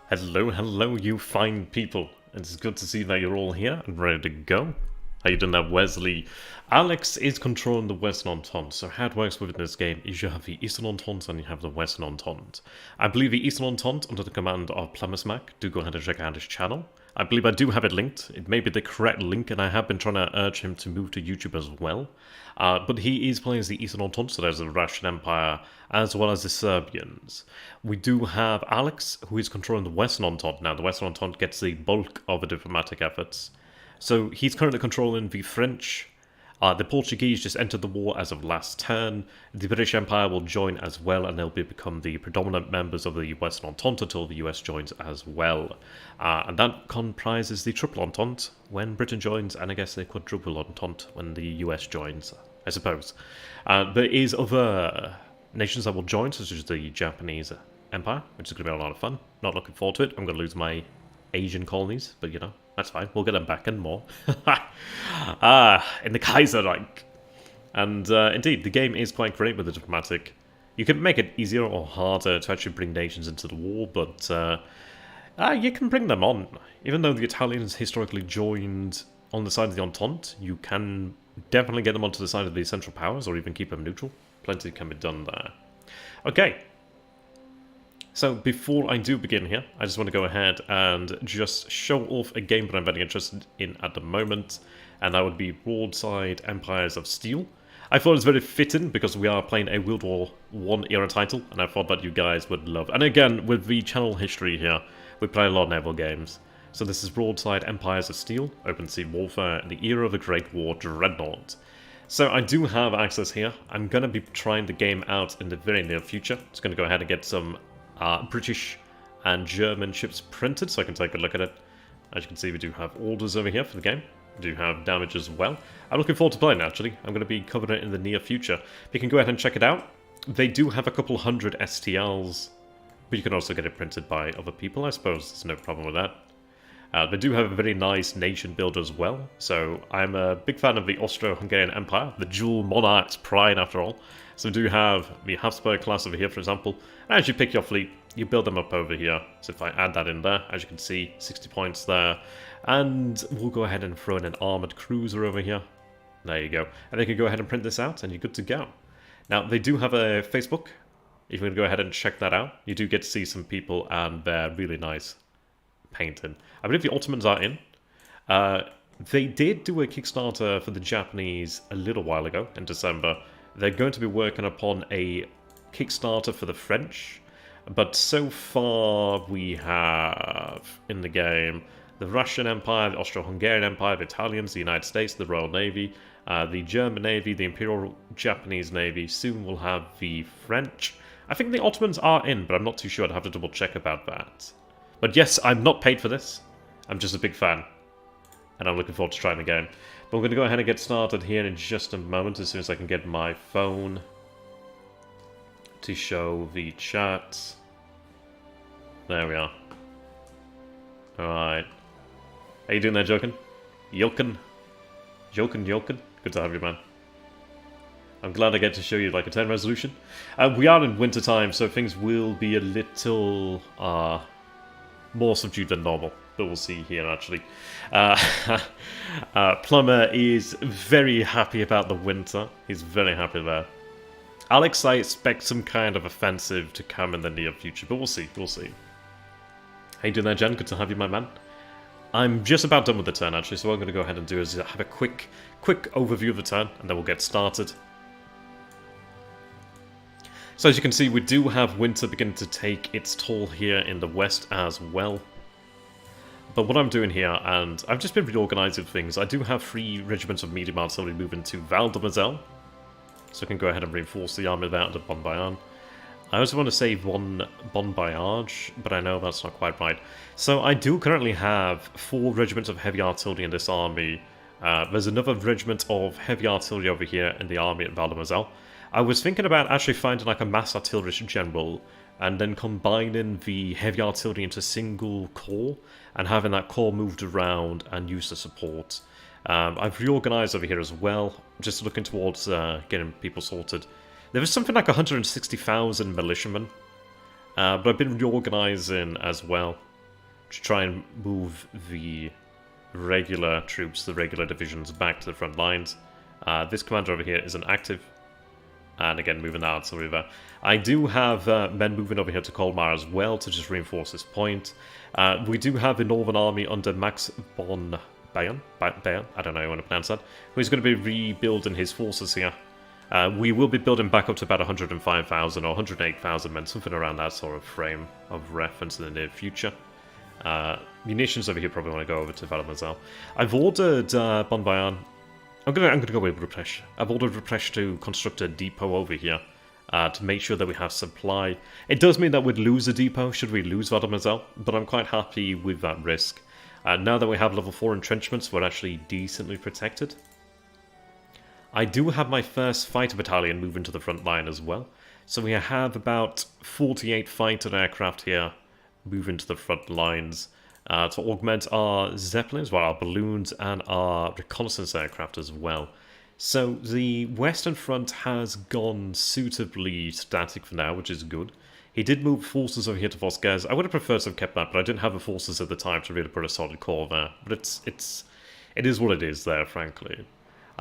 Hello, hello, you fine people. It's good to see that you're all here and ready to go. How you doing there, Wesley? Alex is controlling the Western Entente, so how it works within this game is you have the Eastern Entente and you have the Western Entente. I believe the Eastern Entente, under the command of Plumbersmack, do go ahead and check out his channel. I believe I do have it linked. It may be the correct link, and I have been trying to urge him to move to YouTube as well. But he is playing as the Eastern Entente, so there's the Russian Empire, as well as the Serbians. We do have Alex, who is controlling the Western Entente. Now, the Western Entente gets the bulk of the diplomatic efforts. So he's currently controlling the French. The Portuguese just entered the war as of last turn. The British Empire will join as well, and they'll become the predominant members of the Western Entente until the US joins as well. And that comprises the Triple Entente when Britain joins, and I guess the Quadruple Entente when the US joins, I suppose. There is other nations that will join, such as the Japanese Empire, which is going to be a lot of fun. Not looking forward to it. I'm going to lose my Asian colonies, but you know, that's fine. We'll get them back and more. In the Kaiserreich. And indeed, the game is quite great with the diplomatic. You can make it easier or harder to actually bring nations into the war, but you can bring them on. Even though the Italians historically joined on the side of the Entente, you can definitely get them onto the side of the Central Powers, or even keep them neutral. Plenty can be done there. Okay. So before I do begin here, I just want to go ahead and just show off a game that I'm very interested in at the moment, and that would be Broadside Empires of Steel. I thought it was very fitting because we are playing a World War I era title, and I thought that you guys would love. And again, with the channel history here, we play a lot of naval games. So this is Broadside Empires of Steel, Open Sea Warfare, in the era of the Great War Dreadnought. So I do have access here. I'm going to be trying the game out in the very near future. Just going to go ahead and get some British and German ships printed so I can take a look at it. As you can see, we do have orders over here for the game. We do have damage as well. I'm looking forward to playing, actually. I'm going to be covering it in the near future. You can go ahead and check it out. They do have a couple hundred STLs, but you can also get it printed by other people. I suppose there's no problem with that. They do have a very nice nation builder as well. So I'm a big fan of the Austro-Hungarian Empire, the dual monarch's pride after all. So we do have the Habsburg class over here, for example. And as you pick your fleet, you build them up over here. So if I add that in there, as you can see, 60 points there. And we'll go ahead and throw in an armoured cruiser over here. There you go. And they can go ahead and print this out, and you're good to go. Now, they do have a Facebook. If you want to go ahead and check that out, you do get to see some people and their really nice painting. I believe the Ottomans are in. They did do a Kickstarter for the Japanese a little while ago, in December. They're going to be working upon a Kickstarter for the French, but so far we have in the game the Russian Empire, the Austro-Hungarian Empire, the Italians, the United States, the Royal Navy, the German Navy, the Imperial Japanese Navy. Soon we'll have the French. I think the Ottomans are in, but I'm not too sure. I'd have to double check about that. But yes, I'm not paid for this. I'm just a big fan, and I'm looking forward to trying the game. But I'm going to go ahead and get started here in just a moment, as soon as I can get my phone to show the chat. There we are. Alright. How you doing there, Jokin? Jokin? Jokin? Good to have you, man. I'm glad I get to show you like a 10 resolution. We are in winter time, so things will be a little more subdued than normal. But we'll see here, actually. Plumber is very happy about the winter. He's very happy there. Alex, I expect some kind of offensive to come in the near future, but we'll see. We'll see. How you doing there, Jen? Good to have you, my man. I'm just about done with the turn, actually, so what I'm going to go ahead and do is have a quick overview of the turn, and then we'll get started. So as you can see, we do have winter beginning to take its toll here in the west as well. But what I'm doing here, and I've just been reorganizing things, I do have 3 regiments of medium artillery moving to Val-de-Moselle. So I can go ahead and reinforce the army there under Bon Bayern. I also want to save 1 Bon Voyage, but I know that's not quite right. So I do currently have 4 regiments of heavy artillery in this army. There's another regiment of heavy artillery over here in the army at Val-de-Moselle. I was thinking about actually finding like a mass artillerist general and then combining the heavy artillery into a single corps and having that corps moved around and used to support. I've reorganized over here as well, just looking towards getting people sorted. There was something like 160,000 militiamen, but I've been reorganizing as well. to try and move the regular troops, the regular divisions, back to the front lines. This commander over here is an active, and again moving the artillery there. I do have men moving over here to Colmar as well to just reinforce this point. We do have the Northern Army under Max von Bayern, I don't know how you want to pronounce that, who's going to be rebuilding his forces here. We will be building back up to about 105,000 or 108,000 men, something around that sort of frame of reference in the near future. Munitions over here probably want to go over to Valmazel. I've ordered Bon Bayern. I'm gonna go with Ruprecht. I've ordered Ruprecht to construct a depot over here to make sure that we have supply. It does mean that we'd lose a depot should we lose Valmazel, but I'm quite happy with that risk. Now that we have level 4 entrenchments, we're actually decently protected. I do have my first fighter battalion moving to the front line as well. So we have about 48 fighter aircraft here moving to the front lines to augment our Zeppelins, well, our balloons, and our reconnaissance aircraft as well. So the Western Front has gone suitably static for now, which is good. He did move forces over here to Vosges. I would have preferred to have kept that, but I didn't have the forces at the time to really put a solid core there. But it is what it is there, frankly.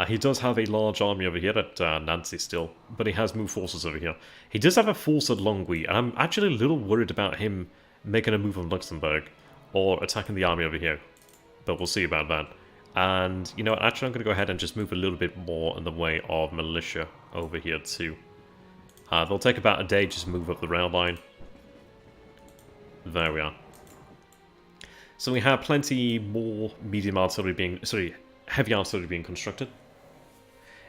He does have a large army over here at Nancy still, but he has moved forces over here. He does have a force at Longwy, and I'm actually a little worried about him making a move on Luxembourg, or attacking the army over here. But we'll see about that. And, you know, actually I'm going to go ahead and just move a little bit more in the way of militia over here too. They'll take about a day just to move up the rail line. There we are. So we have plenty more medium artillery being... sorry, heavy artillery being constructed.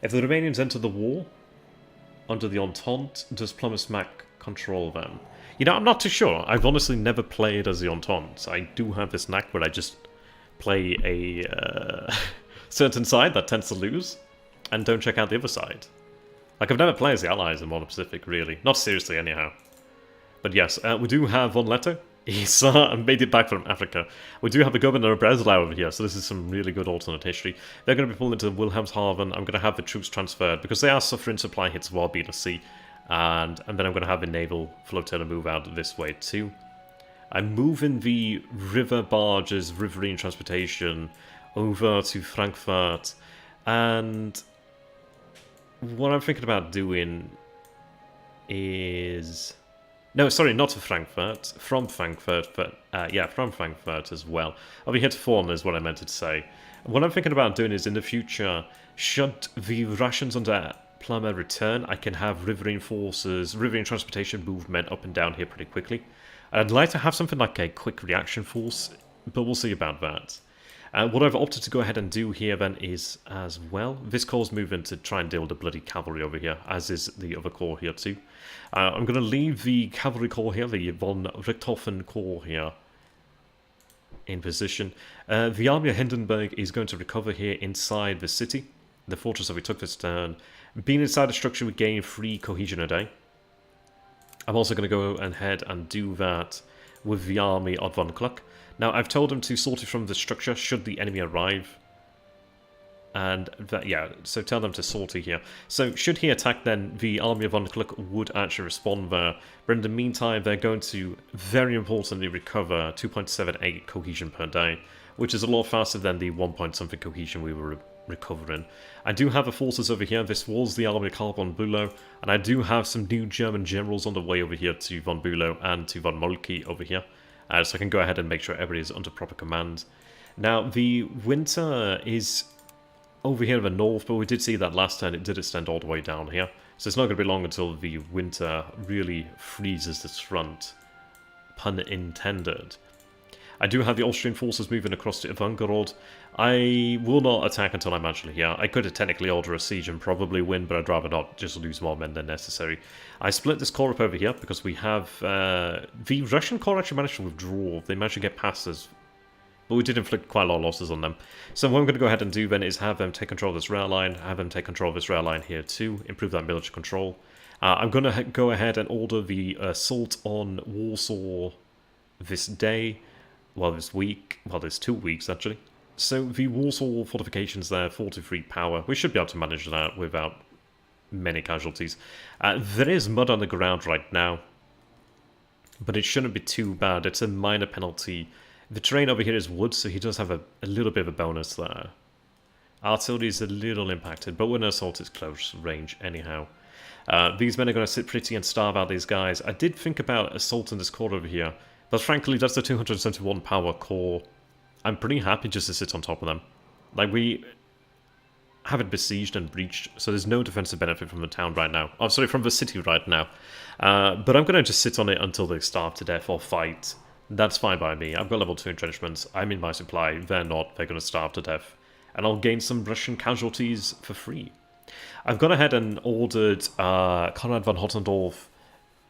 If the Romanians enter the war under the Entente, does Plumbersmack control them? You know, I'm not too sure. I've honestly never played as the Entente. I do have this knack where I just play a certain side that tends to lose, and don't check out the other side. Like, I've never played as the Allies in Modern Pacific, really. Not seriously, anyhow. But yes, we do have Von Leto. He's made it back from Africa. We do have the governor of Breslau over here, so this is some really good alternate history. They're going to be pulled into Wilhelmshaven. I'm going to have the troops transferred, because they are suffering supply hits while being at sea. And then I'm going to have the naval flotilla move out this way too. I'm moving the river barges, riverine transportation, over to Frankfurt. And what I'm thinking about doing is... no, sorry, not to Frankfurt. From Frankfurt, but yeah, from Frankfurt as well. Over here to Form is what I meant to say. What I'm thinking about doing is in the future, should the Russians under Plumber return, I can have riverine forces, riverine transportation movement up and down here pretty quickly. I'd like to have something like a quick reaction force, but we'll see about that. What I've opted to go ahead and do here then is, as well, this corps moving to try and deal with the bloody cavalry over here, as is the other corps here too. I'm going to leave the cavalry corps here, the von Richthofen corps here, in position. The army of Hindenburg is going to recover here inside the city, the fortress that we took this turn. Being inside the structure, we gain 3 cohesion a day. I'm also going to go ahead and do that with the army of von Kluck. Now, I've told him to sortie from the structure should the enemy arrive. And that, yeah, so tell them to sortie here. So, should he attack, then the army of von Kluck would actually respond there. But in the meantime, they're going to, very importantly, recover 2.78 cohesion per day, which is a lot faster than the 1 point something cohesion we were recovering. I do have the forces over here. This was the army of Karl von Bülow, and I do have some new German generals on the way over here to von Bülow and to von Moltke over here. So I can go ahead and make sure everybody is under proper command. Now, the winter is over here in the north, but we did see that last turn it did extend all the way down here. So it's not going to be long until the winter really freezes this front. Pun intended. I do have the Austrian forces moving across to Ivangorod. I will not attack until I'm actually here. I could technically order a siege and probably win, but I'd rather not just lose more men than necessary. I split this corps up over here because we have... the Russian corps actually managed to withdraw. They managed to get past us, but we did inflict quite a lot of losses on them. So what I'm going to go ahead and do then is have them take control of this rail line, have them take control of this rail line here too, improve that military control. I'm going to go ahead and order the assault on Warsaw this day. Well, this week. Well, there's 2 weeks, actually. So, the Warsaw fortifications there, 43 power. We should be able to manage that without many casualties. There is mud on the ground right now, but it shouldn't be too bad. It's a minor penalty The terrain over here is wood, so he does have a little bit of a bonus there. Artillery is a little impacted, but when assault is close range anyhow. These men are going to sit pretty and starve out these guys. I did think about assault in this core over here, but frankly that's the 271 power core. I'm pretty happy just to sit on top of them. Like, we haven't besieged and breached, so there's no defensive benefit from the town right now. Oh, sorry, from the city right now. But I'm going to just sit on it until they starve to death or fight. That's fine by me. I've got level 2 entrenchments. I'm in my supply. They're not. They're going to starve to death. And I'll gain some Russian casualties for free. I've gone ahead and ordered Konrad von Hottendorf,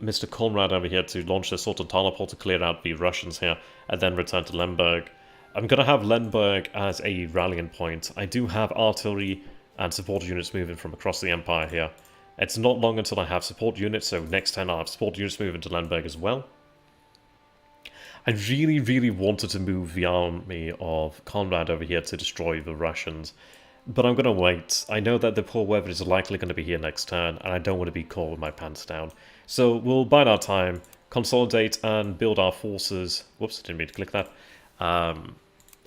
Mr. Conrad over here, to launch the Sultan Teleport to clear out the Russians here, and then return to Lemberg. I'm going to have Lemberg as a rallying point. I do have artillery and support units moving from across the Empire here. It's not long until I have support units, so next turn I'll have support units moving to Lemberg as well. I really, really wanted to move the army of Conrad over here to destroy the Russians, but I'm going to wait. I know that the poor weather is likely going to be here next turn, and I don't want to be caught with my pants down. So we'll bide our time, consolidate and build our forces. Whoops, I didn't mean to click that.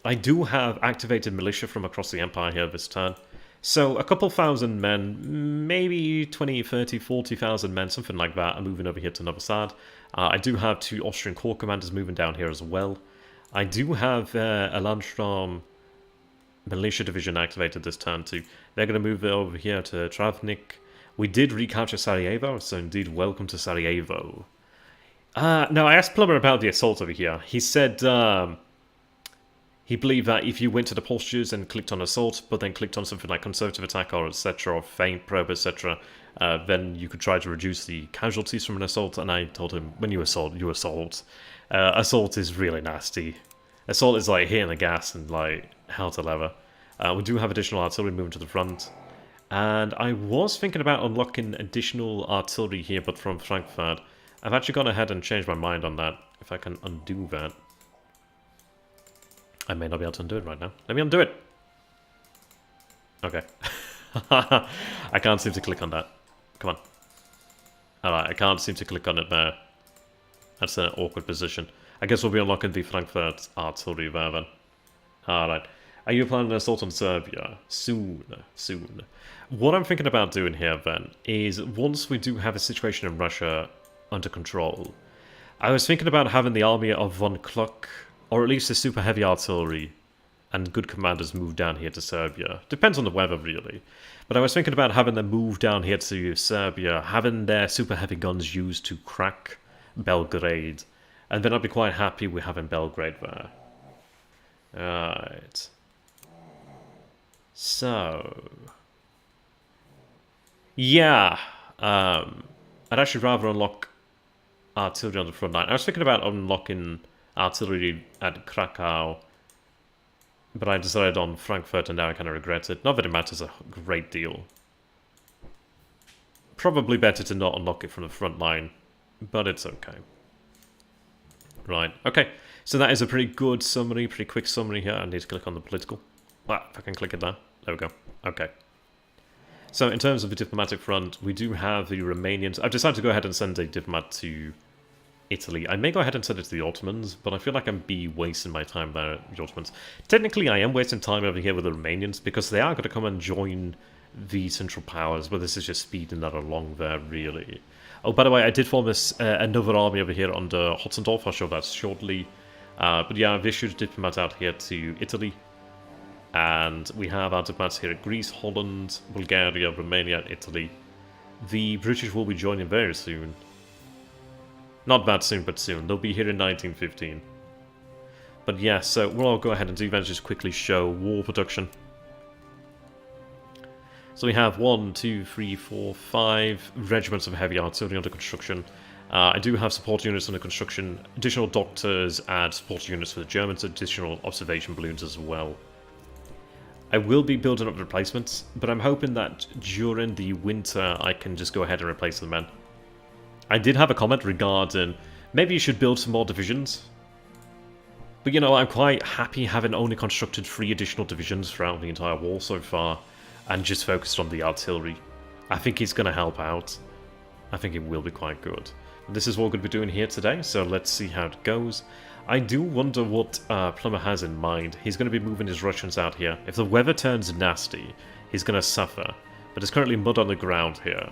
I do have activated militia from across the Empire here this turn. So a couple thousand men, maybe 20, 30, 40,000 men, something like that, are moving over here to Novi Sad. I do have 2 Austrian corps commanders moving down here as well. I do have a Landstrom militia division activated this turn too. They're going to move over here to Travnik. We did recapture Sarajevo, so indeed welcome to Sarajevo. No, I asked Plumber about the assault over here. He said he believed that if you went to the postures and clicked on assault, but then clicked on something like conservative attack or etc. or feint probe etc., then you could try to reduce the casualties from an assault. And I told him, when you assault, you assault. Assault is really nasty. Assault is like hitting the gas and like hell to leather. We do have additional artillery moving to the front. And I was thinking about unlocking additional artillery here, but from Frankfurt. I've actually gone ahead and changed my mind on that, if I can undo that. I may not be able to undo it right now. Let me undo it! Okay. I can't seem to click on that. Come on. Alright, I can't seem to click on it there. That's an awkward position. I guess we'll be unlocking the Frankfurt artillery there then. Alright. Are you planning an assault on Serbia? Soon. Soon. What I'm thinking about doing here then is, once we do have a situation in Russia under control, I was thinking about having the army of von Kluck, or at least the super heavy artillery and good commanders, move down here to Serbia. Depends on the weather, really. But I was thinking about having them move down here to Serbia, having their super heavy guns used to crack Belgrade, and then I'd be quite happy with having Belgrade there. Alright. So... yeah. I'd actually rather unlock artillery on the front line. I was thinking about unlocking artillery at Krakow, but I decided on Frankfurt, and now I kind of regret it. Not that it matters a great deal. Probably better to not unlock it from the front line, but it's okay. Right, okay. So that is a pretty good summary, pretty quick summary here. I need to click on the political. Well, if I can click it there. There we go. Okay. So in terms of the diplomatic front, we do have the Romanians. I've decided to go ahead and send a diplomat to Italy. I may go ahead and send it to the Ottomans, but I feel like I'm wasting my time there at the Ottomans. Technically, I am wasting time over here with the Romanians, because they are going to come and join the Central Powers, but this is just speeding that along there, really. Oh, by the way, I did form another army over here under Hotzendorf. I'll show that shortly. But yeah, I've issued a diplomat out here to Italy. And we have our diplomats here at Greece, Holland, Bulgaria, Romania, and Italy. The British will be joining very soon. Not that soon, but soon. They'll be here in 1915. But yeah, so what I'll go ahead and do then is just quickly show war production. So we have 1, 2, 3, 4, 5 regiments of heavy artillery under construction. I do have support units under construction, additional doctors and support units for the Germans, additional observation balloons as well. I will be building up replacements, but I'm hoping that during the winter I can just go ahead and replace the men. I did have a comment regarding maybe you should build some more divisions. But you know, I'm quite happy having only constructed 3 additional divisions throughout the entire war so far, and just focused on the artillery. I think it's going to help out. I think it will be quite good. This is what we're going to be doing here today, so let's see how it goes. I do wonder what Plumber has in mind. He's going to be moving his Russians out here. If the weather turns nasty, he's going to suffer. But there's currently mud on the ground here.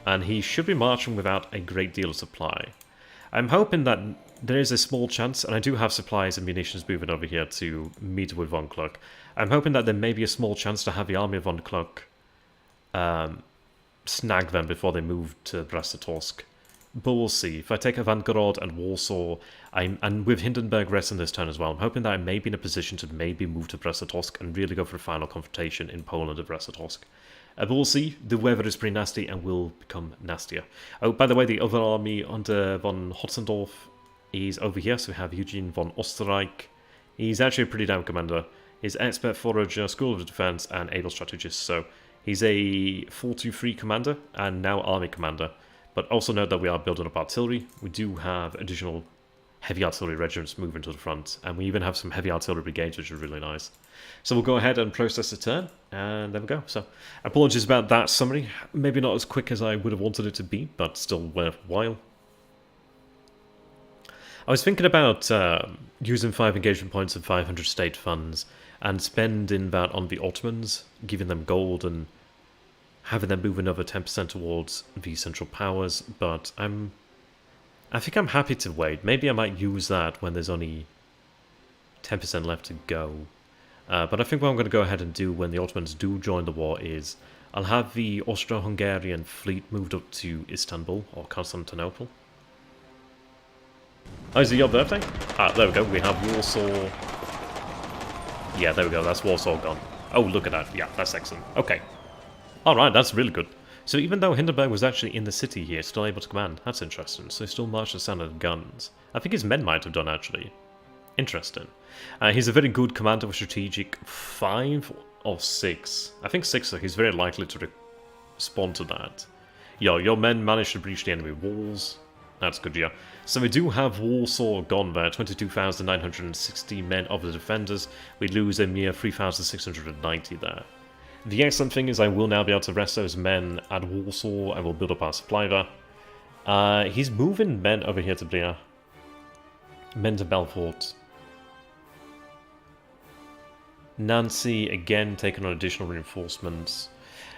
And he should be marching without a great deal of supply. I'm hoping that there is a small chance, and I do have supplies and munitions moving over here to meet with Von Kluck. I'm hoping that there may be a small chance to have the army of Von Kluck snag them before they move to Brest-Litovsk. But we'll see. If I take Ivangorod and Warsaw, and with Hindenburg resting this turn as well, I'm hoping that I may be in a position to maybe move to Brest-Litovsk and really go for a final confrontation in Poland at Brest-Litovsk. But we'll see. The weather is pretty nasty and will become nastier. Oh, by the way, the other army under von Hotzendorf is over here. So we have Eugene von Osterreich. He's actually a pretty damn commander. He's expert forager, school of defense, and able strategist. So he's a 4-2-3 commander and now army commander. But also note that we are building up artillery. We do have additional heavy artillery regiments moving to the front. And we even have some heavy artillery brigades, which is really nice. So we'll go ahead and process the turn. And there we go. So apologies about that summary. Maybe not as quick as I would have wanted it to be, but still worthwhile. I was thinking about using 5 engagement points and 500 state funds and spending that on the Ottomans, giving them gold and having them move another 10% towards the Central Powers, but I think I'm happy to wait. Maybe I might use that when there's only 10% left to go. But I think what I'm going to go ahead and do when the Ottomans do join the war is I'll have the Austro-Hungarian fleet moved up to Istanbul or Constantinople. Oh, is it your birthday? Ah, there we go. We have Warsaw. Yeah, there we go. That's Warsaw gone. Oh, look at that. Yeah, that's excellent. Okay. Alright, that's really good. So even though Hindenburg was actually in the city here, still able to command. That's interesting. So he still marched the standard guns. I think his men might have done, actually. Interesting. He's a very good commander with strategic 5 or 6. I think 6, so he's very likely to respond to that. Yo, your men managed to breach the enemy walls. That's good, yeah. So we do have Warsaw gone there, 22,960 men of the defenders. We lose a mere 3,690 there. The excellent thing is I will now be able to rest those men at Warsaw and we'll build up our supply there. He's moving men over here to Blair. Men to Belfort. Nancy, again, taking on additional reinforcements.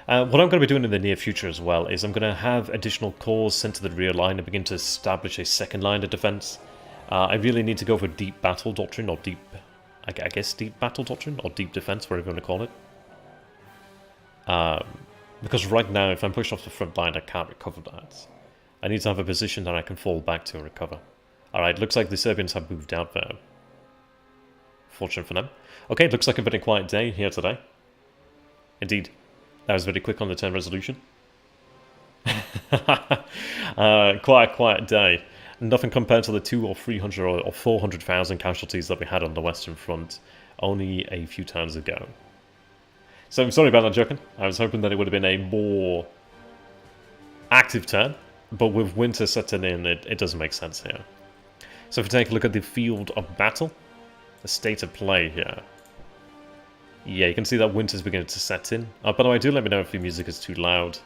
What I'm going to be doing in the near future as well is I'm going to have additional corps sent to the rear line and begin to establish a second line of defense. I really need to go for deep battle doctrine, or deep, I guess deep battle doctrine, or deep defense, whatever you want to call it. Because right now, if I'm pushed off the front line, I can't recover that. I need to have a position that I can fall back to and recover. Alright, looks like the Serbians have moved out there. Fortunate for them. Okay, looks like a very quiet day here today. Indeed. That was very quick on the turn resolution. Quiet day. Nothing compared to the 200 or 300 or 400,000 casualties that we had on the Western Front only a few turns ago. So I'm sorry about that, joking. I was hoping that it would have been a more active turn, but with winter setting in, it doesn't make sense here. So if we take a look at the field of battle, the state of play here. Yeah, you can see that winter's beginning to set in. By the way, do let me know if the music is too loud.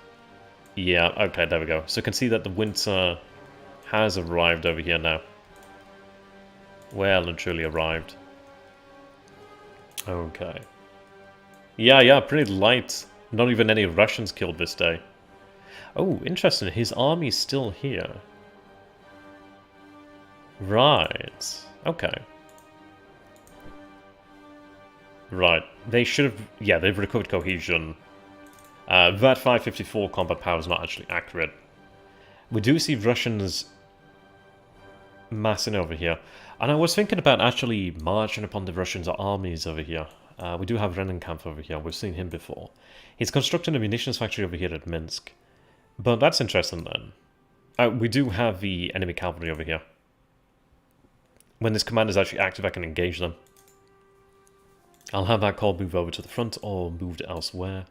Yeah, okay, there we go. So you can see that the winter has arrived over here now. Well and truly arrived. Okay. Yeah, pretty light. Not even any Russians killed this day. Oh, interesting. His army's still here. Right. Okay. Right. They should have... Yeah, they've recovered cohesion. That 554 combat power is not actually accurate. We do see Russians massing over here. And I was thinking about actually marching upon the Russians' armies over here. We do have Rennenkampf over here. We've seen him before. He's constructing a munitions factory over here at Minsk. But that's interesting then. We do have the enemy cavalry over here. When this command is actually active, I can engage them. I'll have that corps move over to the front or moved elsewhere.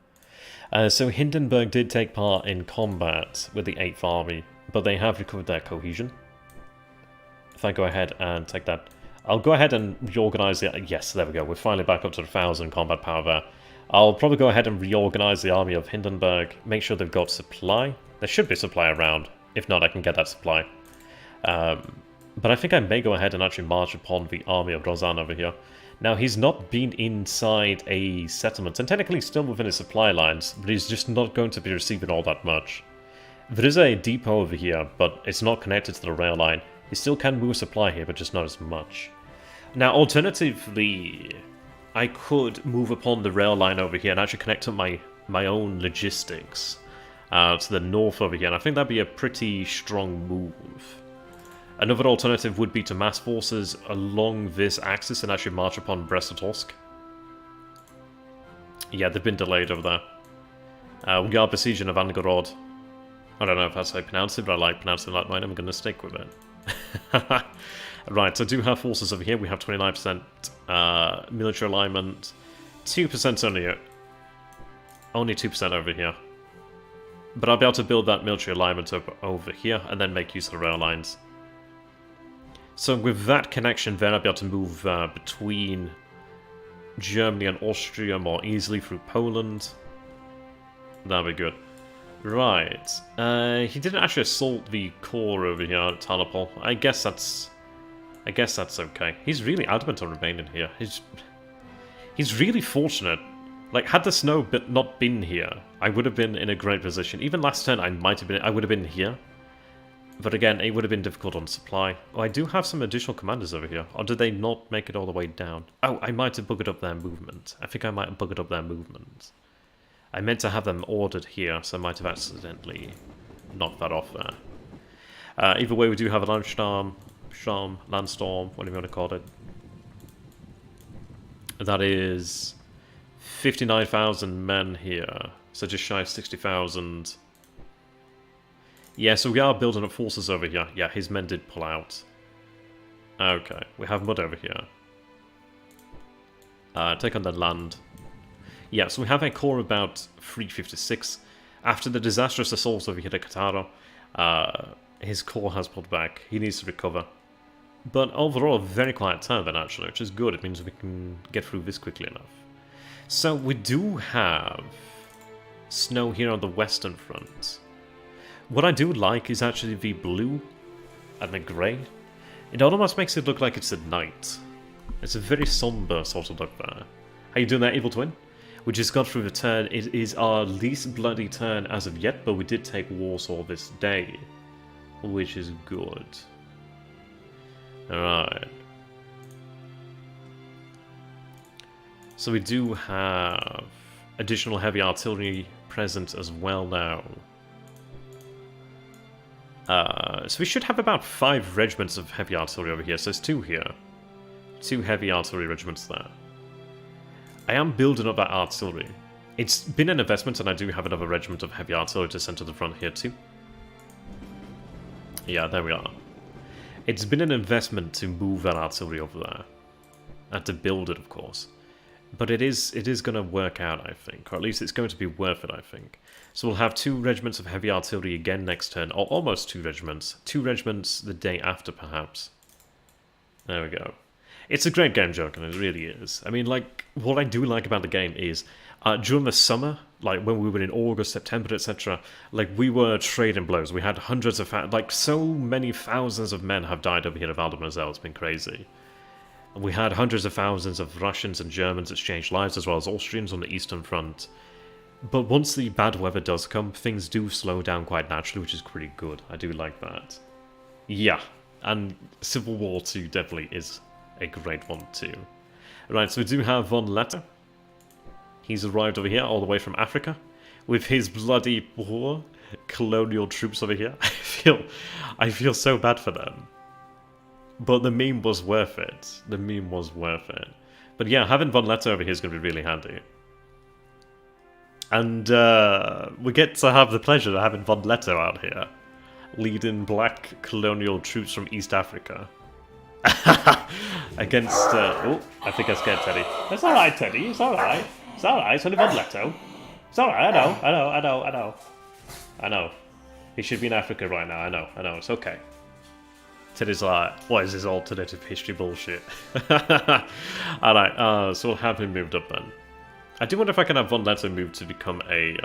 So Hindenburg did take part in combat with the 8th Army, but they have recovered their cohesion. If I go ahead and take that... I'll go ahead and reorganize the... Yes, there we go. We're finally back up to 1,000 combat power there. I'll probably go ahead and reorganize the army of Hindenburg. Make sure they've got supply. There should be supply around. If not, I can get that supply. But I think I may go ahead and actually march upon the army of Rozan over here. Now, he's not been inside a settlement, and technically still within his supply lines, but he's just not going to be receiving all that much. There is a depot over here, but it's not connected to the rail line. He still can move supply here, but just not as much. Now, alternatively, I could move upon the rail line over here and actually connect up my own logistics to the north over here, and I think that'd be a pretty strong move. Another alternative would be to mass forces along this axis and actually march upon Brest-Litovsk. Yeah, they've been delayed over there. We are besieging Novgorod. I don't know if that's how I pronounce it, but I like pronouncing it that way, and I'm going to stick with it. Right, so I do have forces over here. We have 29% military alignment, 2% only 2% over here. But I'll be able to build that military alignment up over here, and then make use of the rail lines. So with that connection then, I'll be able to move between Germany and Austria more easily through Poland. That'll be good. Right. He didn't actually assault the core over here at Talapol. I guess that's okay. He's really adamant on remaining here. He's really fortunate. Like, had the snow not been here, I would have been in a great position. Even last turn, I would have been here. But again, it would have been difficult on supply. Oh, I do have some additional commanders over here. Or did they not make it all the way down? Oh, I might have buggered up their movement. I think I might have buggered up their movement. I meant to have them ordered here, so I might have accidentally knocked that off there. Either way, we do have a Landstorm, whatever you want to call it. That is 59,000 men here. So just shy of 60,000. Yeah, so we are building up forces over here. Yeah, his men did pull out. Okay, we have mud over here. Take on the land. Yeah, so we have a core of about 356. After the disastrous assault over here at Kataro, his core has pulled back. He needs to recover. But overall, a very quiet turn then, actually, which is good. It means we can get through this quickly enough. So we do have snow here on the western front. What I do like is actually the blue and the grey. It almost makes it look like it's at night. It's a very somber sort of look there. How you doing there, Evil Twin? We just got through the turn. It is our least bloody turn as of yet, but we did take Warsaw this day, which is good. Alright. So we do have additional heavy artillery present as well now. So we should have about 5 regiments of heavy artillery over here. So there's 2 here. 2 heavy artillery regiments there. I am building up that artillery. It's been an investment, and I do have another regiment of heavy artillery to send to the front here too. Yeah, there we are. It's been an investment to move that artillery over there. And to build it, of course. But it is going to work out, I think. Or at least it's going to be worth it, I think. So we'll have 2 regiments of heavy artillery again next turn. Or almost 2 regiments. 2 regiments the day after, perhaps. There we go. It's a great game, Joker, it really is. I mean, like, what I do like about the game is, during the summer, like when we were in August, September, etc., like, we were trading blows. We had hundreds of, like, so many thousands of men have died over here at Valdemar. It's been crazy. We had hundreds of thousands of Russians and Germans exchange lives, as well as Austrians on the Eastern Front. But once the bad weather does come, things do slow down quite naturally, which is pretty good. I do like that. Yeah, and Civil War 2 definitely is a great one too. Right, so we do have von Letter. He's arrived over here, all the way from Africa, with his bloody poor colonial troops over here. I feel so bad for them. But the meme was worth it. The meme was worth it. But yeah, having von Letter over here is going to be really handy. And we get to have the pleasure of having von Letter out here, leading black colonial troops from East Africa. Against, oh, I think I scared Teddy. It's alright, Teddy, it's alright. It's alright, it's only von Leto. It's alright, I know. He should be in Africa right now, I know, it's okay. Teddy's like, what is this alternative history bullshit? Alright, so we'll have him moved up then. I do wonder if I can have von Leto moved to become a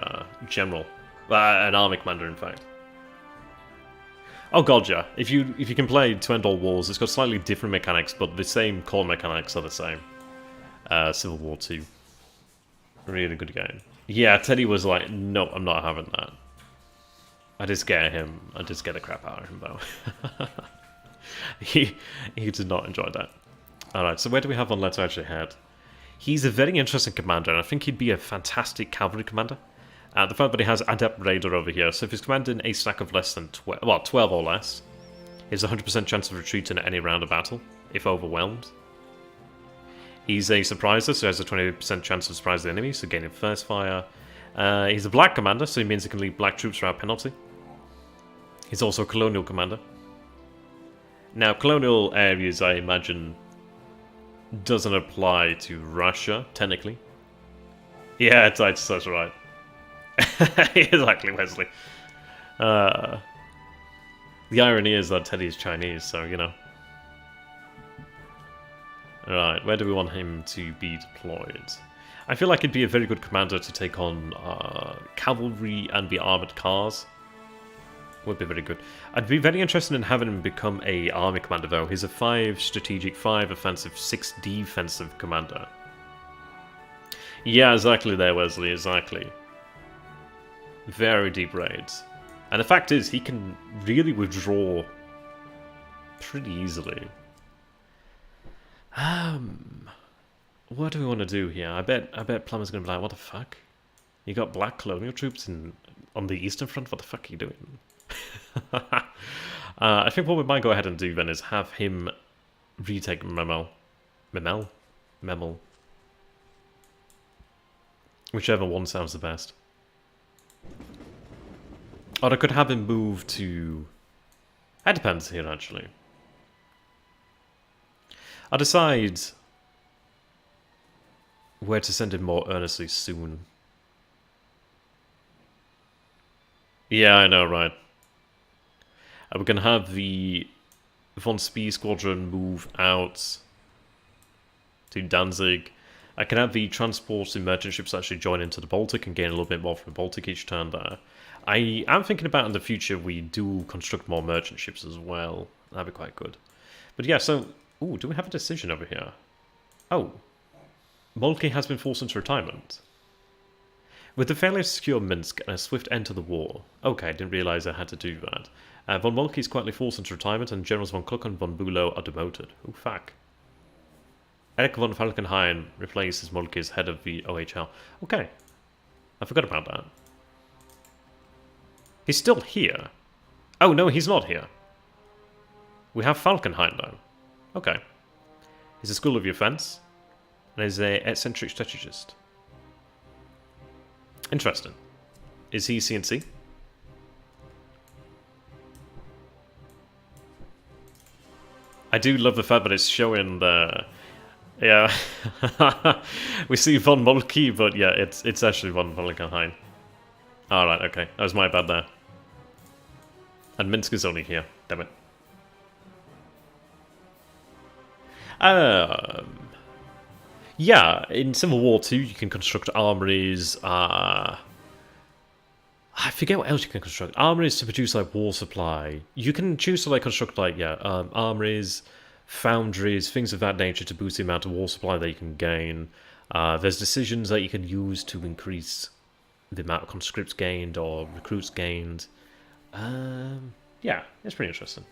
general. An army commander, in fact. Oh god, yeah. If you can play To End All Wars, it's got slightly different mechanics, but the same core mechanics are the same. Civil War 2. Really good game. Yeah, Teddy was like, no, I'm not having that. I did scare him. I did scare the crap out of him, though. he did not enjoy that. Alright, so where do we have on Let's Actually Head? He's a very interesting commander, and I think he'd be a fantastic cavalry commander. The fact that he has Adept Raider over here, so if he's commanding a stack of less than 12, well, 12 or less, he has a 100% chance of retreat in any round of battle, if overwhelmed. He's a Surpriser, so he has a 20% chance of surprising the enemy, so gaining first fire. He's a Black Commander, so he means he can lead Black troops without penalty. He's also a Colonial Commander. Now, Colonial areas, I imagine, doesn't apply to Russia, technically. Yeah, that's right. Exactly, Wesley. The irony is that Teddy is Chinese, so, you know. Alright, where do we want him to be deployed? I feel like he'd be a very good commander to take on cavalry and the armoured cars. Would be very good. I'd be very interested in having him become a army commander, though. He's a 5 strategic, 5 offensive, 6 defensive commander. Yeah, exactly there, Wesley, exactly. Very deep raids. And the fact is, he can really withdraw pretty easily. What do we want to do here? I bet Plumber's gonna be like, what the fuck? You got black colonial troops on the Eastern Front? What the fuck are you doing? I think what we might go ahead and do then is have him retake Memel. Whichever one sounds the best. Or I could have him move to... That depends here, actually. I'll decide where to send him more earnestly soon. Yeah, I know, right? We can have the Von Spee squadron move out to Danzig. I can have the transports and merchant ships actually join into the Baltic and gain a little bit more from the Baltic each turn there. I am thinking about in the future we do construct more merchant ships as well. That'd be quite good. But yeah, so... Ooh, do we have a decision over here? Oh. Moltke has been forced into retirement. With the failure to secure Minsk and a swift end to the war. Okay, I didn't realise I had to do that. Von Moltke is quietly forced into retirement and Generals von Kluck and von Bülow are demoted. Oh, fuck. Erich von Falkenhayn replaces Moltke as head of the OHL. Okay. I forgot about that. He's still here. Oh, no, he's not here. We have Falkenhayn, though. Okay. He's a School of Defense, and he's an eccentric strategist. Interesting. Is he CNC? I do love the fact that it's showing the... Yeah. We see von Moltke, but yeah, it's actually von Falkenhayn. Alright, okay. That was my bad there. And Minsk is only here. Damn it. Yeah, in Civil War 2 you can construct armories. I forget what else you can construct. Armories to produce like war supply. You can choose to like construct like armories, foundries, things of that nature to boost the amount of war supply that you can gain. There's decisions that you can use to increase the amount of conscripts gained or recruits gained. Yeah, it's pretty interesting.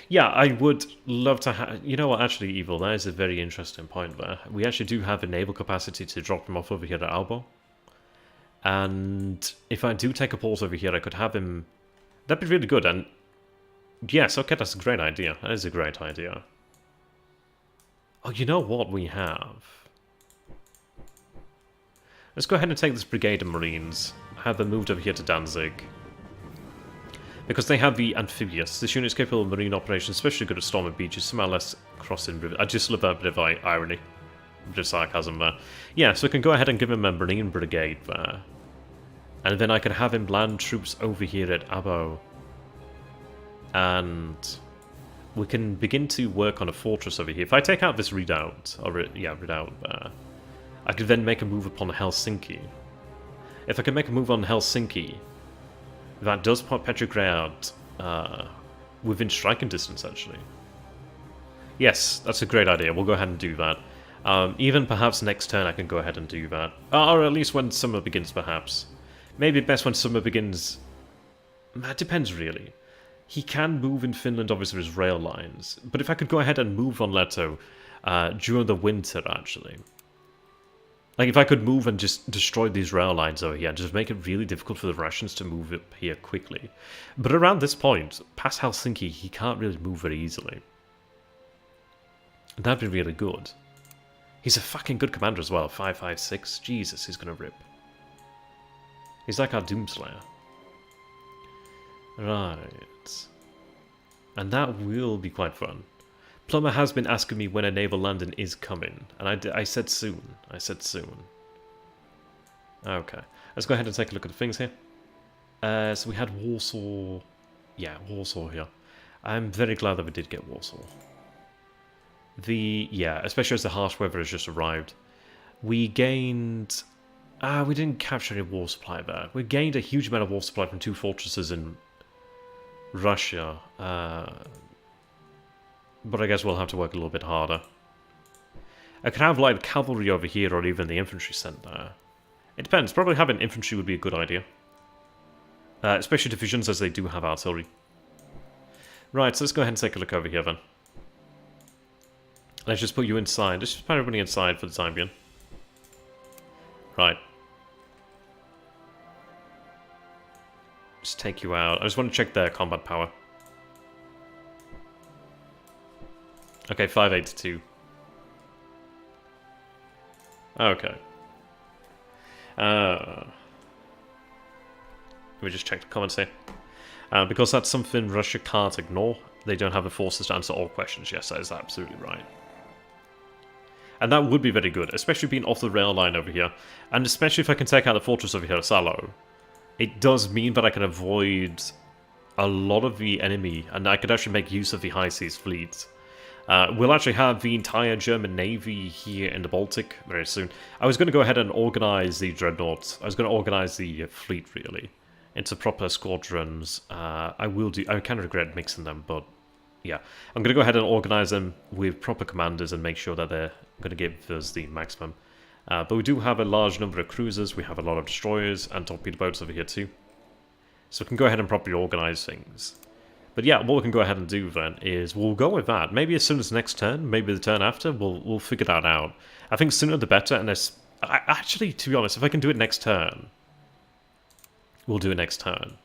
Yeah, I would love to have... You know what, actually, Evil, that is a very interesting point there. We actually do have a naval capacity to drop him off over here at Albo. And if I do take a pause over here, I could have him... That'd be really good, and... Yes, okay, that's a great idea. That is a great idea. Oh, you know what we have? Let's go ahead and take this brigade of Marines. Have them moved over here to Danzig. Because they have the amphibious. This unit is capable of marine operations, especially good at storming beaches, somehow less crossing rivers. I just love that bit of irony. A bit of sarcasm there. Yeah, so we can go ahead and give him a marine brigade there. And then I can have him land troops over here at Abo. And we can begin to work on a fortress over here. If I take out this redoubt, or redoubt there, I could then make a move upon Helsinki. If I can make a move on Helsinki, that does put Petrograd within striking distance, actually. Yes, that's a great idea. We'll go ahead and do that. Even perhaps next turn I can go ahead and do that. Or at least when summer begins, perhaps. Maybe best when summer begins. That depends, really. He can move in Finland, obviously, with his rail lines. But if I could go ahead and move on Leto during the winter, actually. Like, if I could move and just destroy these rail lines over here, and just make it really difficult for the Russians to move up here quickly. But around this point, past Helsinki, he can't really move very easily. That'd be really good. He's a fucking good commander as well, 556. Jesus, he's gonna rip. He's like our Doomslayer. Right. And that will be quite fun. Plumber has been asking me when a naval landing is coming, and I said soon. I said soon. Okay, let's go ahead and take a look at the things here. So we had Warsaw. Yeah, Warsaw here. I'm very glad that we did get Warsaw. Yeah, especially as the harsh weather has just arrived. We gained... we didn't capture any war supply there. We gained a huge amount of war supply from 2 fortresses in Russia. But I guess we'll have to work a little bit harder. I could have like cavalry over here or even the infantry sent there. It depends. Probably having infantry would be a good idea. Especially divisions as they do have artillery. Right, so let's go ahead and take a look over here then. Let's just put you inside. Let's just put everybody inside for the time being. Right. Just take you out. I just want to check their combat power. Okay, 582. Okay. Let me just check the comments here. Because that's something Russia can't ignore. They don't have the forces to answer all questions. Yes, that is absolutely right. And that would be very good, especially being off the rail line over here. And especially if I can take out the fortress over here at Salo. It does mean that I can avoid a lot of the enemy, and I could actually make use of the high seas fleet. We'll actually have the entire German Navy here in the Baltic very soon. I was going to go ahead and organize the dreadnoughts. I was going to organize the fleet, really, into proper squadrons. I kind of regret mixing them, but yeah. I'm going to go ahead and organize them with proper commanders and make sure that they're going to give us the maximum. But we do have a large number of cruisers. We have a lot of destroyers and torpedo boats over here too. So we can go ahead and properly organize things. But yeah, what we can go ahead and do then is we'll go with that. Maybe as soon as next turn, maybe the turn after, we'll figure that out. I think sooner the better. And actually, to be honest, if I can do it next turn, we'll do it next turn.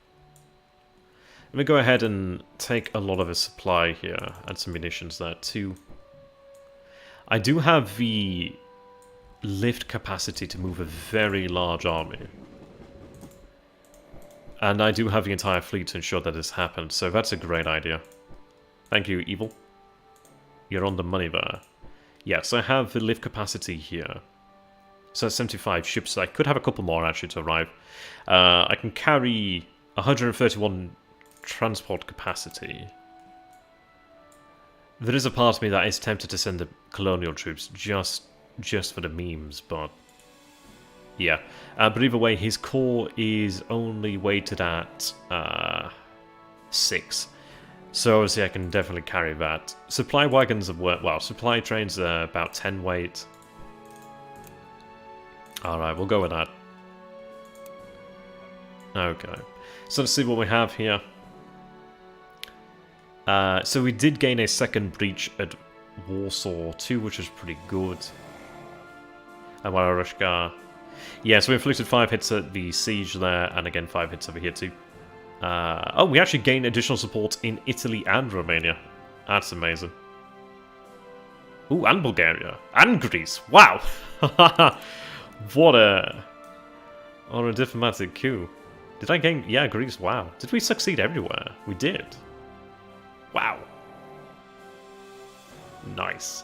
Let me go ahead and take a lot of a supply here and some munitions there too. I do have the lift capacity to move a very large army. And I do have the entire fleet to ensure that this happens, so that's a great idea. Thank you, Evil. You're on the money there. Yes, I have the lift capacity here. So that's 75 ships. I could have a couple more, actually, to arrive. I can carry 131 transport capacity. There is a part of me that is tempted to send the colonial troops just for the memes, but... yeah, but either way, his core is only weighted at 6. So obviously I can definitely carry that. Supply wagons are well, supply trains are about 10 weight. Alright, we'll go with that. Okay, so let's see what we have here. So we did gain a second breach at Warsaw too, which is pretty good. And Warushka. Yeah, so we inflicted 5 hits at the siege there, and again 5 hits over here too. Oh, we actually gained additional support in Italy and Romania. That's amazing. Ooh, and Bulgaria. And Greece. Wow! What a diplomatic coup. Did I gain... yeah, Greece, wow. Did we succeed everywhere? We did. Wow. Nice.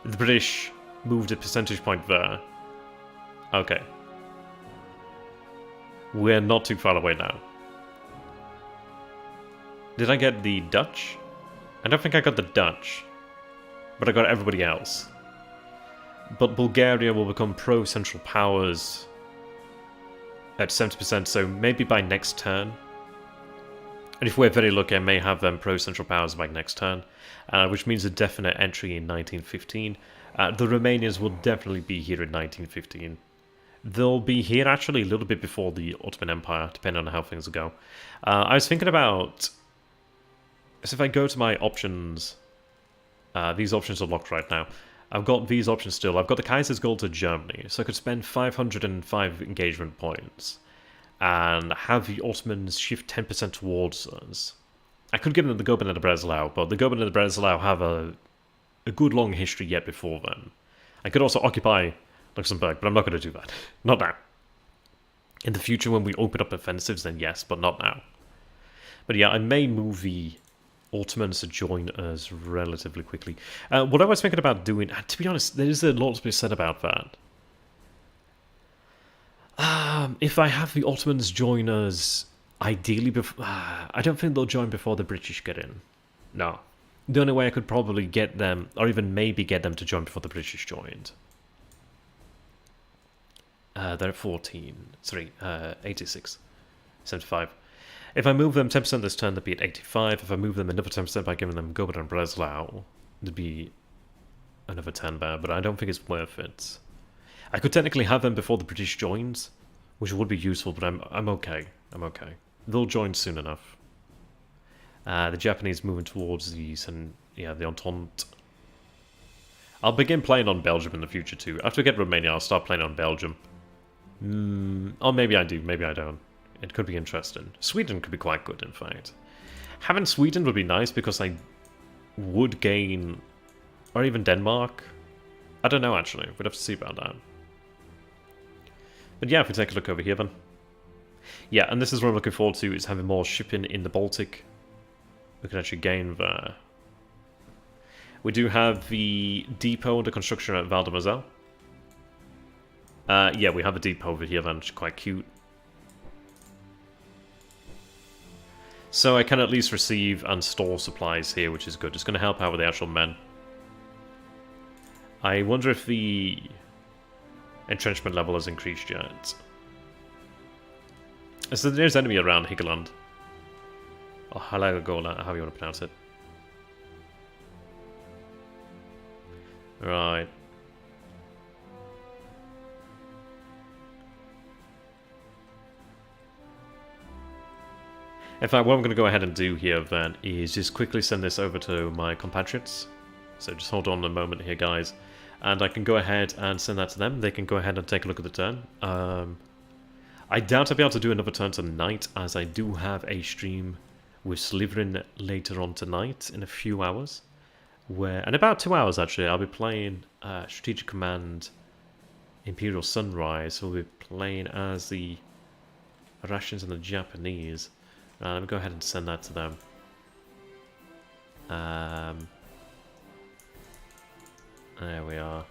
The British moved a percentage point there. Okay. We're not too far away now. Did I get the Dutch? I don't think I got the Dutch. But I got everybody else. But Bulgaria will become pro-Central Powers at 70%, so maybe by next turn And if we're very lucky, I may have them pro-central powers by next turn, which means a definite entry in 1915. The Romanians will definitely be here in 1915. They'll be here actually a little bit before the Ottoman Empire, depending on how things go. I was thinking about... So if I go to my options... these options are locked right now. I've got these options still. I've got the Kaiser's Gold to Germany, so I could spend 505 engagement points and have the Ottomans shift 10% towards us. I could give them the Goban and the Breslau, but the Goban and the Breslau have a good long history yet before them. I could also occupy Luxembourg, but I'm not going to do that. Not now. In the future, when we open up offensives, then yes, but not now. But yeah, I may move the Ottomans to join us relatively quickly. What I was thinking about doing, to be honest, there is a lot to be said about that. If I have the Ottomans join us, ideally before... I don't think they'll join before the British get in. No. The only way I could probably get them, or even maybe get them to join before the British joined. They're at 14. Sorry, 86. 75. If I move them 10% this turn, they'd be at 85. If I move them another 10% by giving them Goban and Breslau, it'd be another 10 there, but I don't think it's worth it. I could technically have them before the British joins, which would be useful, but I'm okay. I'm okay. They'll join soon enough. The Japanese moving towards the Entente. I'll begin playing on Belgium in the future too. After I get Romania, I'll start playing on Belgium. Or maybe I do, maybe I don't. It could be interesting. Sweden could be quite good, in fact. Having Sweden would be nice because I would gain... Or even Denmark. I don't know, actually. We'd have to see about that. But yeah, if we take a look over here, then. Yeah, and this is what I'm looking forward to, is having more shipping in the Baltic. We can actually gain there. We do have the depot under construction at Val-de-Moselle. Yeah, we have a depot over here, then, which is quite cute. So I can at least receive and store supplies here, which is good. It's going to help out with the actual men. I wonder if the entrenchment level has increased yet. So there's enemy around Higeland. Or Halagola, how you want to pronounce it. Right. In fact, what I'm going to go ahead and do here then is just quickly send this over to my compatriots. So just hold on a moment here, guys. And I can go ahead and send that to them. They can go ahead and take a look at the turn. I doubt I'll be able to do another turn tonight, as I do have a stream with Slytherin later on tonight in a few hours. In about 2 hours, actually, I'll be playing Strategic Command Imperial Sunrise. So we'll be playing as the Russians and the Japanese. Let me go ahead and send that to them. There we are.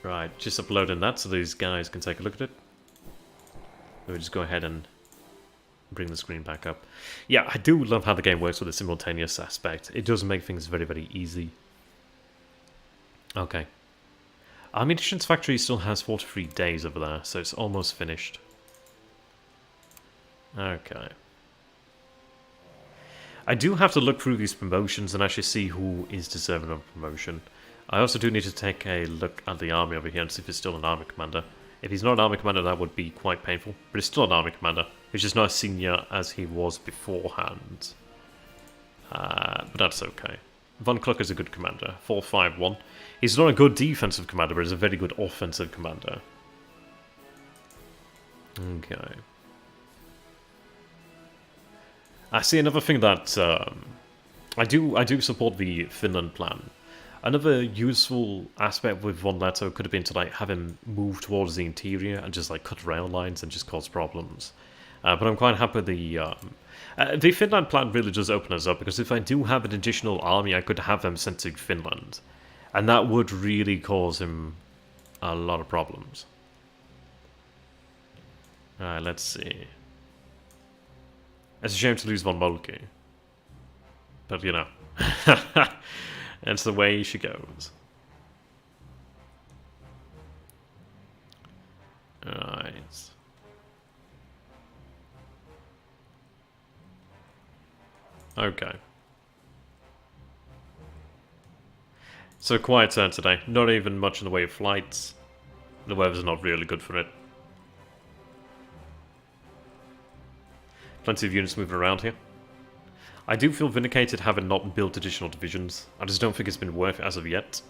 Right, just uploading that so these guys can take a look at it. We'll just go ahead and bring the screen back up. Yeah, I do love how the game works with the simultaneous aspect. It does make things very, very easy. Okay. Our munitions factory still has 43 days over there, so it's almost finished. Okay. I do have to look through these promotions and actually see who is deserving of promotion. I also do need to take a look at the army over here and see if it's still an army commander. If he's not an army commander, that would be quite painful. But he's still an army commander. He's just not as senior as he was beforehand. But that's okay. Von Kluck is a good commander. 451. He's not a good defensive commander, but he's a very good offensive commander. Okay. I see another thing that I do support the Finland plan. Another useful aspect with Von Leto could have been to like have him move towards the interior and just like cut rail lines and just cause problems. But I'm quite happy with the Finland plan really does open us up, because if I do have an additional army, I could have them sent to Finland, and that would really cause him a lot of problems. Alright, let's see. It's a shame to lose Von Moltke, but you know, that's the way she goes. Right. Okay. So quiet turn today. Not even much in the way of flights. The weather's not really good for it. Plenty of units moving around here. I do feel vindicated having not built additional divisions. I just don't think it's been worth it as of yet.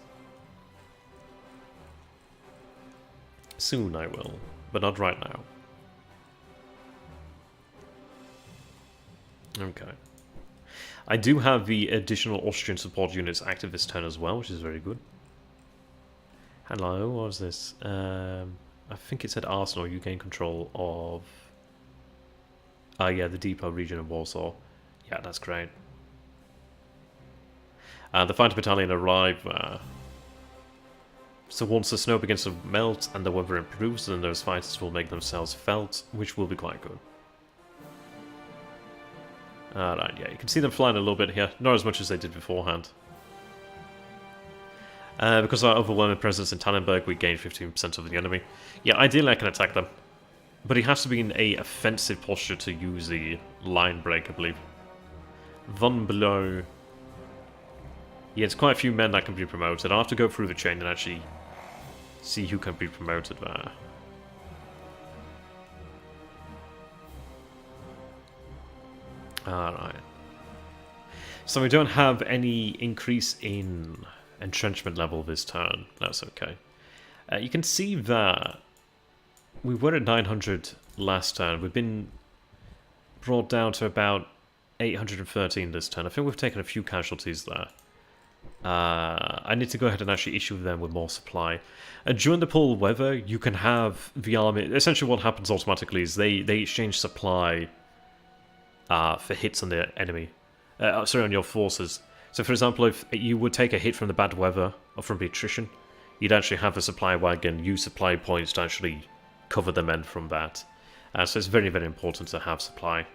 Soon I will, but not right now. Okay. I do have the additional Austrian support units active this turn as well, which is very good. Hello, what was this? I think it said Arsenal, you gain control of... yeah, the depot region of Warsaw. Yeah, that's great. The fighter battalion arrive. So once the snow begins to melt and the weather improves, then those fighters will make themselves felt, which will be quite good. Alright, yeah, you can see them flying a little bit here. Not as much as they did beforehand. Because of our overwhelming presence in Tannenberg, we gain 15% of the enemy. Yeah, ideally I can attack them. But he has to be in a offensive posture to use the line break, I believe. Von below. Yeah, it's quite a few men that can be promoted. I'll have to go through the chain and actually see who can be promoted there. Alright. So we don't have any increase in entrenchment level this turn. That's okay. You can see that we were at 900 last turn. We've been brought down to about 813 this turn. I think we've taken a few casualties there. I need to go ahead and actually issue them with more supply. During the polar weather, you can have the army... Essentially what happens automatically is they exchange supply for hits on the enemy. Sorry, on your forces. So for example, if you would take a hit from the bad weather or from the attrition, you'd actually have a supply wagon use supply points to actually cover the men from that. So it's very, very important to have supply.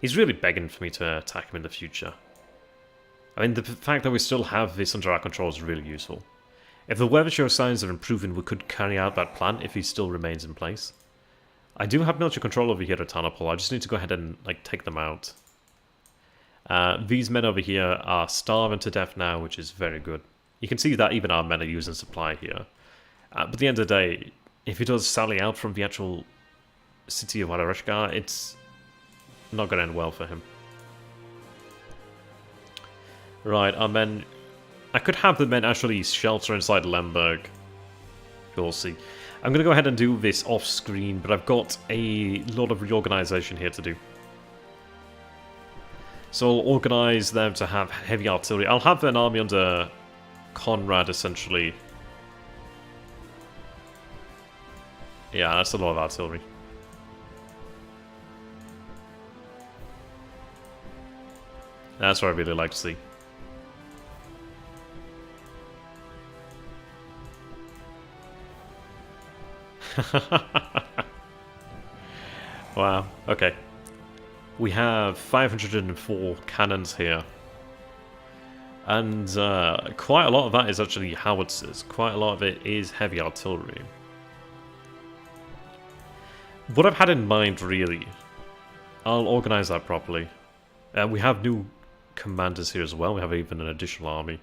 He's really begging for me to attack him in the future. I mean, the fact that we still have this under our control is really useful. If the weather shows signs of improving, we could carry out that plan if he still remains in place. I do have military control over here at Tarnopol. I just need to go ahead and take them out. These men over here are starving to death now, which is very good. You can see that even our men are using supply here. But at the end of the day, if he does sally out from the actual city of Wadareshka, it's not going to end well for him. Right, our men... I could have the men actually shelter inside Lemberg. We'll see. I'm going to go ahead and do this off-screen, but I've got a lot of reorganization here to do. So I'll organize them to have heavy artillery. I'll have an army under Conrad, essentially. Yeah, that's a lot of artillery. That's what I really like to see. Wow, okay. We have 504 cannons here. And quite a lot of that is actually howitzers. Quite a lot of it is heavy artillery. What I've had in mind, really, I'll organize that properly. We have new commanders here as well. We have even an additional army.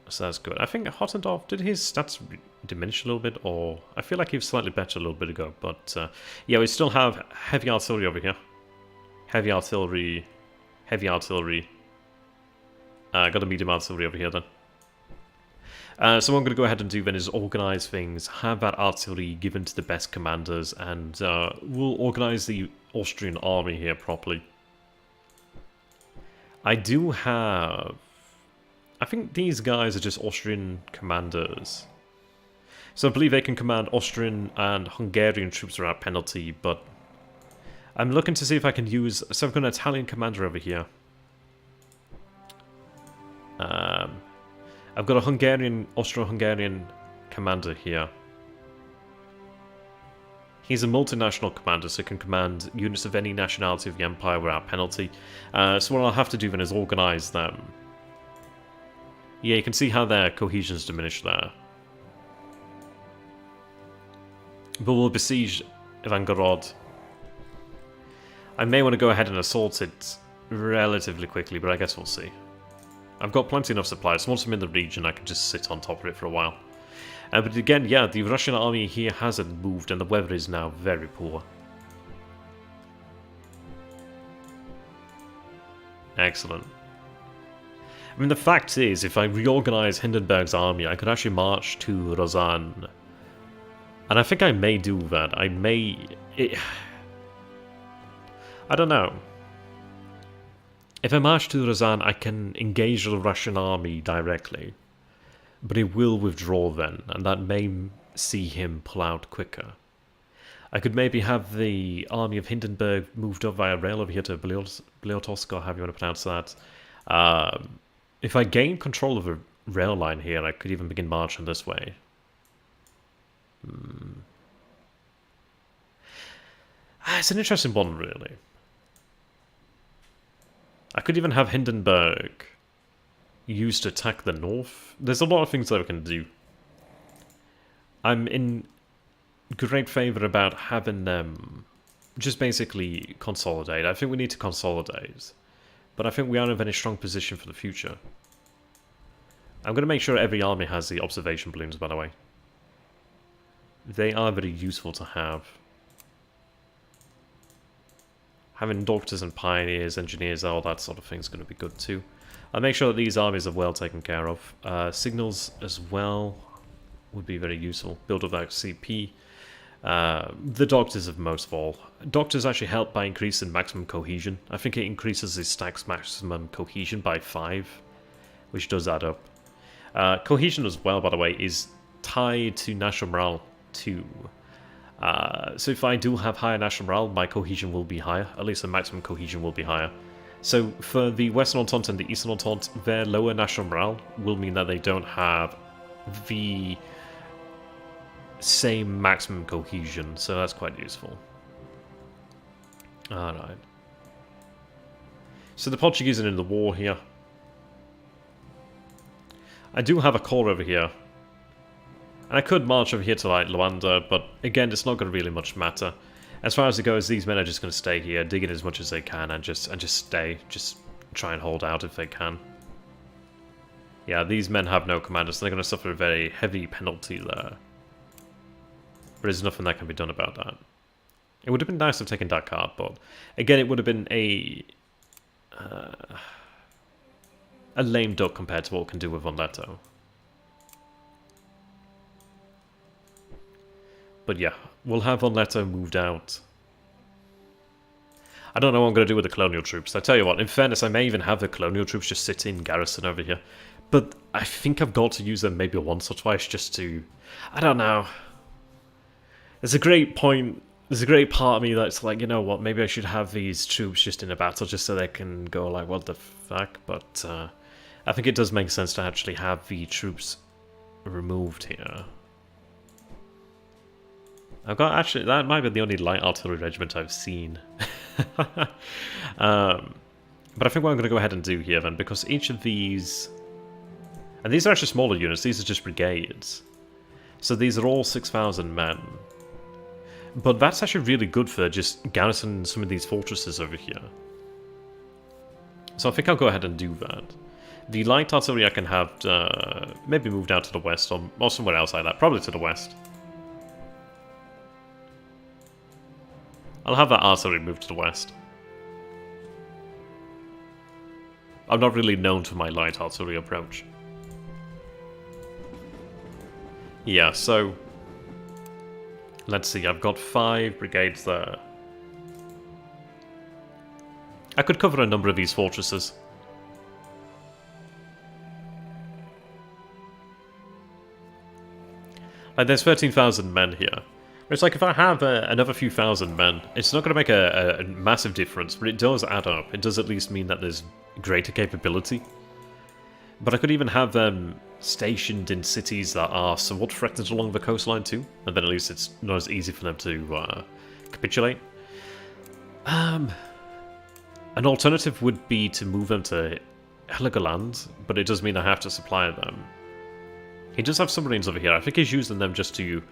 So that's good. I think Hottendorf, did his stats diminish a little bit? Or I feel like he was slightly better a little bit ago. But yeah, we still have heavy artillery over here. Heavy artillery. Heavy artillery. Got a medium artillery over here then. So what I'm going to go ahead and do then is organize things, have that artillery given to the best commanders, and we'll organize the Austrian army here properly. I do have... I think these guys are just Austrian commanders. So I believe they can command Austrian and Hungarian troops without penalty, but I'm looking to see if I can use... So I've got an Italian commander over here. I've got a Hungarian, Austro-Hungarian commander here. He's a multinational commander, so can command units of any nationality of the Empire without penalty. So what I'll have to do then is organize them. Yeah, you can see how their cohesion's diminished there. But we'll besiege Ivangorod. I may want to go ahead and assault it relatively quickly, but I guess we'll see. I've got plenty enough supplies. Once I'm in the region, I can just sit on top of it for a while. But again, yeah, the Russian army here hasn't moved, and the weather is now very poor. Excellent. I mean, the fact is, if I reorganize Hindenburg's army, I could actually march to Rozan. And I think I may do that. I don't know. If I march to Rozan, I can engage the Russian army directly. But it will withdraw then, and that may see him pull out quicker. I could maybe have the army of Hindenburg moved up via rail over here to Bliotowsk, or however you want to pronounce that. If I gain control of a rail line here, I could even begin marching this way. It's an interesting one, really. I could even have Hindenburg used to attack the north. There's a lot of things that I can do. I'm in great favour about having them just basically consolidate. I think we need to consolidate. But I think we are in a very strong position for the future. I'm going to make sure every army has the observation balloons, by the way. They are very useful to have. Having doctors and pioneers, engineers, all that sort of thing is going to be good too. I'll make sure that these armies are well taken care of. Signals as well would be very useful. Build up that CP. The doctors of most of all. Doctors actually help by increasing maximum cohesion. I think it increases the stack's maximum cohesion by 5, which does add up. Cohesion as well, by the way, is tied to national morale too. So if I do have higher national morale, my cohesion will be higher. At least the maximum cohesion will be higher. So for the Western Entente and the Eastern Entente, their lower national morale will mean that they don't have the same maximum cohesion, so that's quite useful. Alright. So the Portuguese are in the war here. I do have a corps over here. And I could march over here to like Luanda, but again, it's not going to really much matter. As far as it goes, these men are just going to stay here, dig in as much as they can, and just stay. Just try and hold out if they can. Yeah, these men have no commanders, so they're going to suffer a very heavy penalty there. But there's nothing that can be done about that. It would have been nice to have taken Dakar, but again, it would have been a lame duck compared to what we can do with Von Leto. But yeah, we'll have Von Leto moved out. I don't know what I'm going to do with the colonial troops. I tell you what, in fairness, I may even have the colonial troops just sit in garrison over here. But I think I've got to use them maybe once or twice just to... I don't know. There's a great point. There's a great part of me that's like, you know what, maybe I should have these troops just in a battle just so they can go like, what the fuck? But I think it does make sense to actually have the troops removed here. I've got actually, that might be the only light artillery regiment I've seen. But I think what I'm going to go ahead and do here then, because each of these... And these are actually smaller units, these are just brigades. So these are all 6,000 men. But that's actually really good for just garrisoning some of these fortresses over here. So I think I'll go ahead and do that. The light artillery I can have maybe moved out to the west, or somewhere else like that, probably to the west. I'll have that artillery moved to the west. I'm not really known for my light artillery approach. Yeah, so... Let's see, I've got 5 brigades there. I could cover a number of these fortresses. Like, there's 13,000 men here. It's like if I have another few thousand men, it's not going to make a massive difference, but it does add up. It does at least mean that there's greater capability. But I could even have them stationed in cities that are somewhat threatened along the coastline too, and then at least it's not as easy for them to capitulate. An alternative would be to move them to Heligoland, but it does mean I have to supply them. He does have submarines over here. I think he's using them just to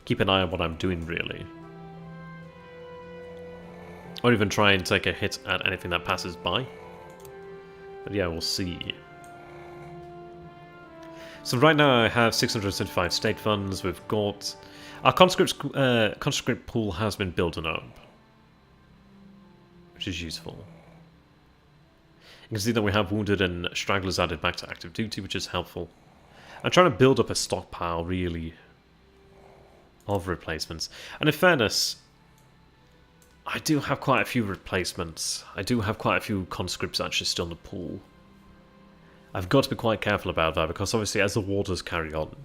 keep an eye on what I'm doing, really. Or even try and take a hit at anything that passes by. But yeah, we'll see. So right now I have 675 state funds. We've got... Our conscript pool has been building up, which is useful. You can see that we have wounded and stragglers added back to active duty, which is helpful. I'm trying to build up a stockpile, really, of replacements. And in fairness, I do have quite a few replacements. I do have quite a few conscripts actually still in the pool. I've got to be quite careful about that, because obviously as the war does carry on,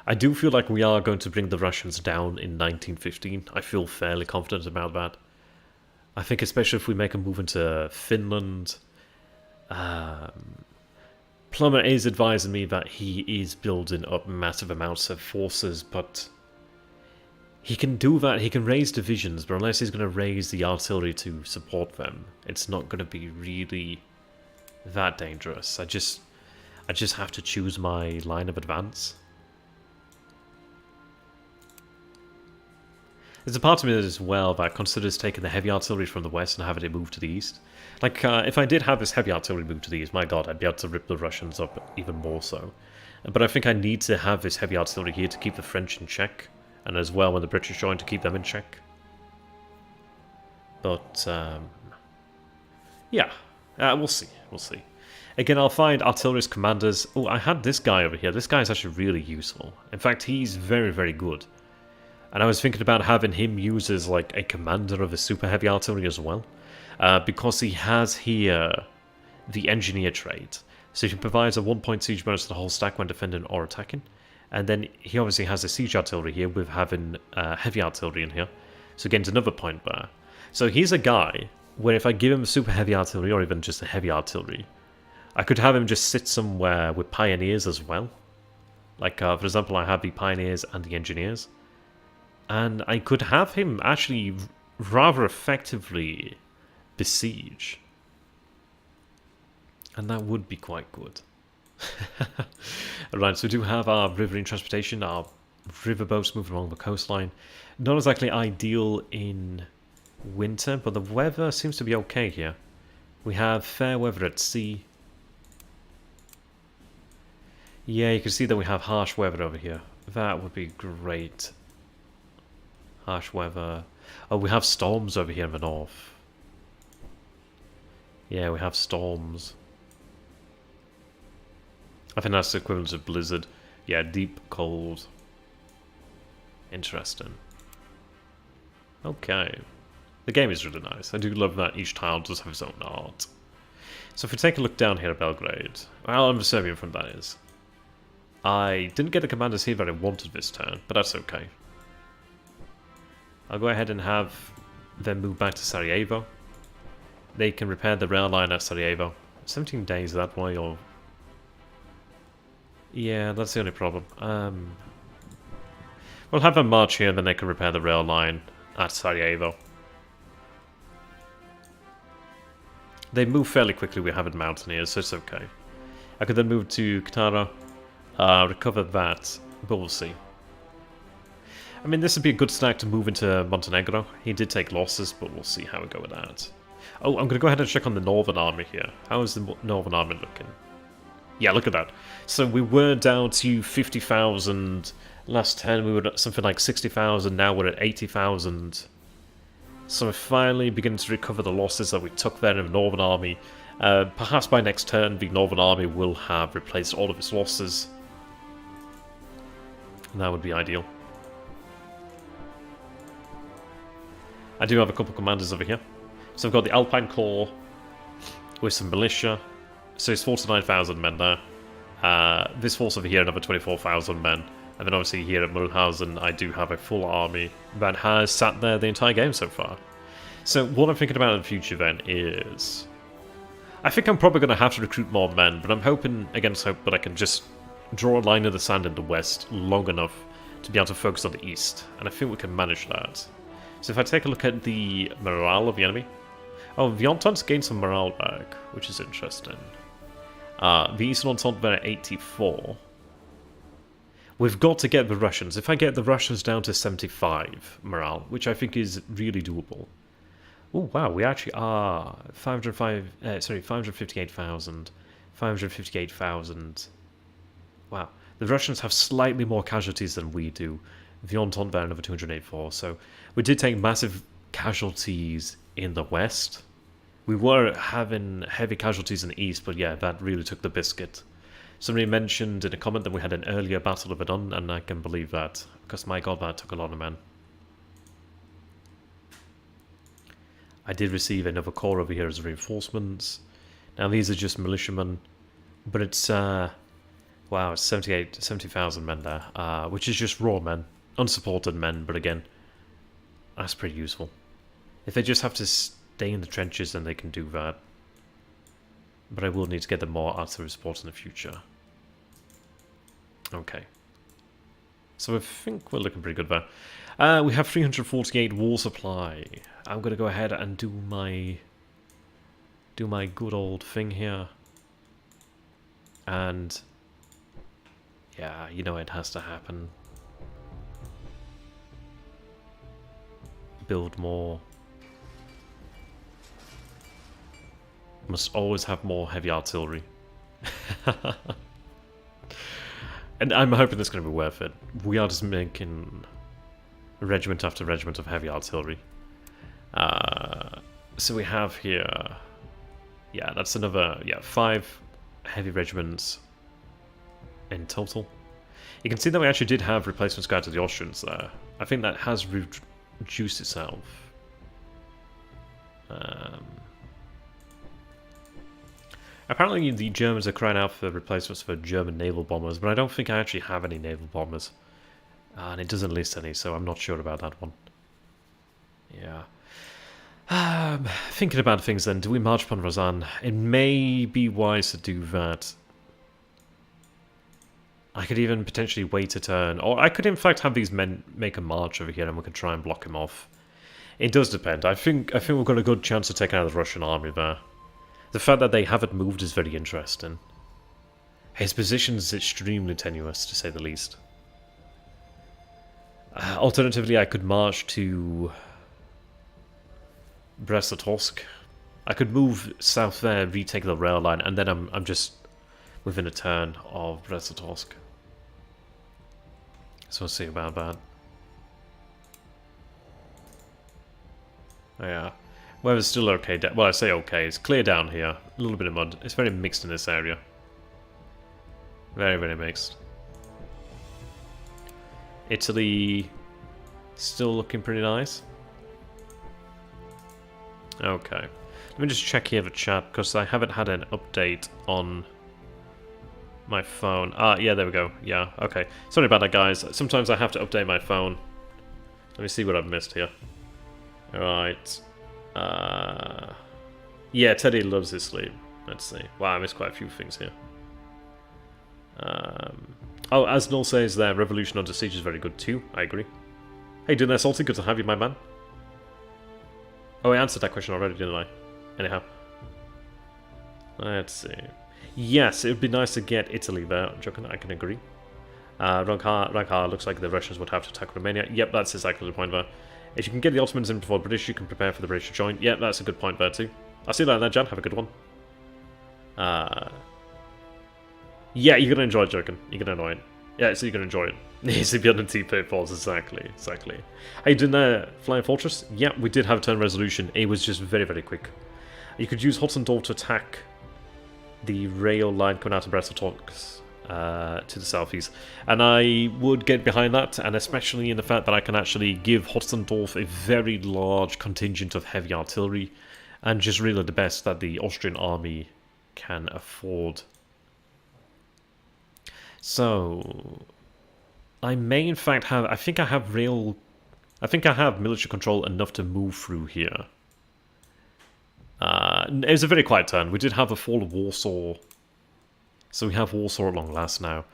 I do feel like we are going to bring the Russians down in 1915. I feel fairly confident about that. I think especially if we make a move into Finland. Plumber is advising me that he is building up massive amounts of forces, but he can do that. He can raise divisions, but unless he's going to raise the artillery to support them, it's not going to be really that dangerous. I just have to choose my line of advance. There's a part of me as well that considers taking the heavy artillery from the west and having it move to the east. Like, if I did have this heavy artillery move to the east, my god, I'd be able to rip the Russians up even more so. But I think I need to have this heavy artillery here to keep the French in check, and as well when the British join to keep them in check. But, yeah, we'll see, we'll see. Again, I'll find artillerist commanders. Oh, I had this guy over here. This guy is actually really useful. In fact, he's very, very good. And I was thinking about having him use as like a commander of the super heavy artillery as well. Because he has here the engineer trait. So he provides a 1-point siege bonus to the whole stack when defending or attacking. And then he obviously has the siege artillery here with having heavy artillery in here. So again, it's another point there. So he's a guy where if I give him super heavy artillery or even just a heavy artillery, I could have him just sit somewhere with pioneers as well. Like, for example, I have the pioneers and the engineers. And I could have him actually rather effectively besiege. And that would be quite good. Alright, so we do have our riverine transportation, our riverboats moving along the coastline. Not exactly ideal in winter, but the weather seems to be okay here. We have fair weather at sea. Yeah, you can see that we have harsh weather over here. That would be great. Harsh weather. Oh, we have storms over here in the north. Yeah, we have storms. I think that's the equivalent of blizzard. Yeah, deep cold. Interesting. Okay. The game is really nice. I do love that each tile does have its own art. So if we take a look down here at Belgrade, well, I'm the Serbian front, that is. I didn't get the commanders here that I wanted this turn, but that's okay. I'll go ahead and have them move back to Sarajevo. They can repair the rail line at Sarajevo. 17 days that way, or... Yeah, that's the only problem. We'll have them march here, and then they can repair the rail line at Sarajevo. They move fairly quickly, we have it mountaineers, so it's okay. I could then move to Katara, recover that, but we'll see. I mean, this would be a good stack to move into Montenegro. He did take losses, but we'll see how we go with that. Oh, I'm going to go ahead and check on the Northern Army here. How is the Northern Army looking? Yeah, look at that. So we were down to 50,000 last turn. We were at something like 60,000. Now we're at 80,000. So we're finally beginning to recover the losses that we took there in the Northern Army. Perhaps by next turn, the Northern Army will have replaced all of its losses. And that would be ideal. I do have a couple commanders over here. So I've got the Alpine Corps with some militia. So it's 49,000 men there. This force over here, another 24,000 men. And then obviously here at Mulhausen, I do have a full army that has sat there the entire game so far. So what I'm thinking about in the future then is... I think I'm probably going to have to recruit more men, but I'm hoping against hope that I can just draw a line in the sand in the west long enough to be able to focus on the east. And I think we can manage that. So if I take a look at the morale of the enemy... Oh, the Entente's gained some morale back, which is interesting. The Eastern Entente were at 84. We've got to get the Russians. If I get the Russians down to 75 morale, which I think is really doable. Oh wow, we actually are 558,000. 558,000. Wow. The Russians have slightly more casualties than we do. The Entente there another 284. So we did take massive casualties in the west. We were having heavy casualties in the east, but yeah, that really took the biscuit. Somebody mentioned in a comment that we had an earlier Battle of Verdun, and I can believe that, because my god, that took a lot of men. I did receive another corps over here as reinforcements. Now these are just militiamen, but it's, wow, it's 70,000 men there, which is just raw men, unsupported men, but again, that's pretty useful. If they just have to stay in the trenches, then they can do that. But I will need to get them more artillery support in the future. Okay. So I think we're looking pretty good there. We have 348 war supply. I'm going to go ahead and do my good old thing here. And yeah, you know it has to happen. Build more. Must always have more heavy artillery. And I'm hoping that's going to be worth it. We are just making regiment after regiment of heavy artillery. So we have here... Yeah, that's another... Yeah, 5 heavy regiments in total. You can see that we actually did have replacements go out to the Austrians there. I think that has reduced itself. Apparently the Germans are crying out for replacements for German naval bombers, but I don't think I actually have any naval bombers. And it doesn't list any, so I'm not sure about that one. Yeah. Thinking about things then, do we march upon Razan? It may be wise to do that. I could even potentially wait a turn, or I could in fact have these men make a march over here and we could try and block him off. It does depend. I think we've got a good chance of taking out the Russian army there. The fact that they haven't moved is very interesting. His position is extremely tenuous, to say the least. Alternatively, I could march to Brest-Litovsk. I could move south there, retake the rail line, and then I'm just within a turn of Brest-Litovsk. So we'll see about that. Yeah. Weather's still okay. Well, I say okay. It's clear down here. A little bit of mud. It's very mixed in this area. Very, very mixed. Italy still looking pretty nice. Okay. Let me just check here the chat, because I haven't had an update on my phone. Ah, yeah, there we go. Yeah, okay. Sorry about that, guys. Sometimes I have to update my phone. Let me see what I've missed here. Alright. Yeah, Teddy loves his sleep. Let's see. Wow, I missed quite a few things here. Oh, as Null says there, Revolution Under Siege is very good too. I agree. Hey, doing there, Salty? Good to have you, my man. Oh, I answered that question already, didn't I? Anyhow. Let's see. Yes, it would be nice to get Italy there. I can agree. Rankar looks like the Russians would have to attack Romania. Yep, that's exactly the point there. If you can get the Ottomans in before the British, you can prepare for the British to join. Yeah, that's a good point there too. I'll see you later, Jan. Have a good one. Yeah, you're gonna enjoy it, Jokin. You're gonna enjoy it. Yeah, so you're gonna enjoy it. It's beyond the T-pitfalls, exactly. How you doing there, Flying Fortress? Yeah, we did have a turn resolution. It was just very, very quick. You could use Hotzendorf to attack the rail line coming out of Brest-Litovsk to the southeast, and I would get behind that, and especially in the fact that I can actually give Hotzendorf a very large contingent of heavy artillery, and just really the best that the Austrian army can afford. So I may in fact have, I think I have military control enough to move through here. It was a very quiet turn. We did have the fall of Warsaw, so we have Warsaw at long last now.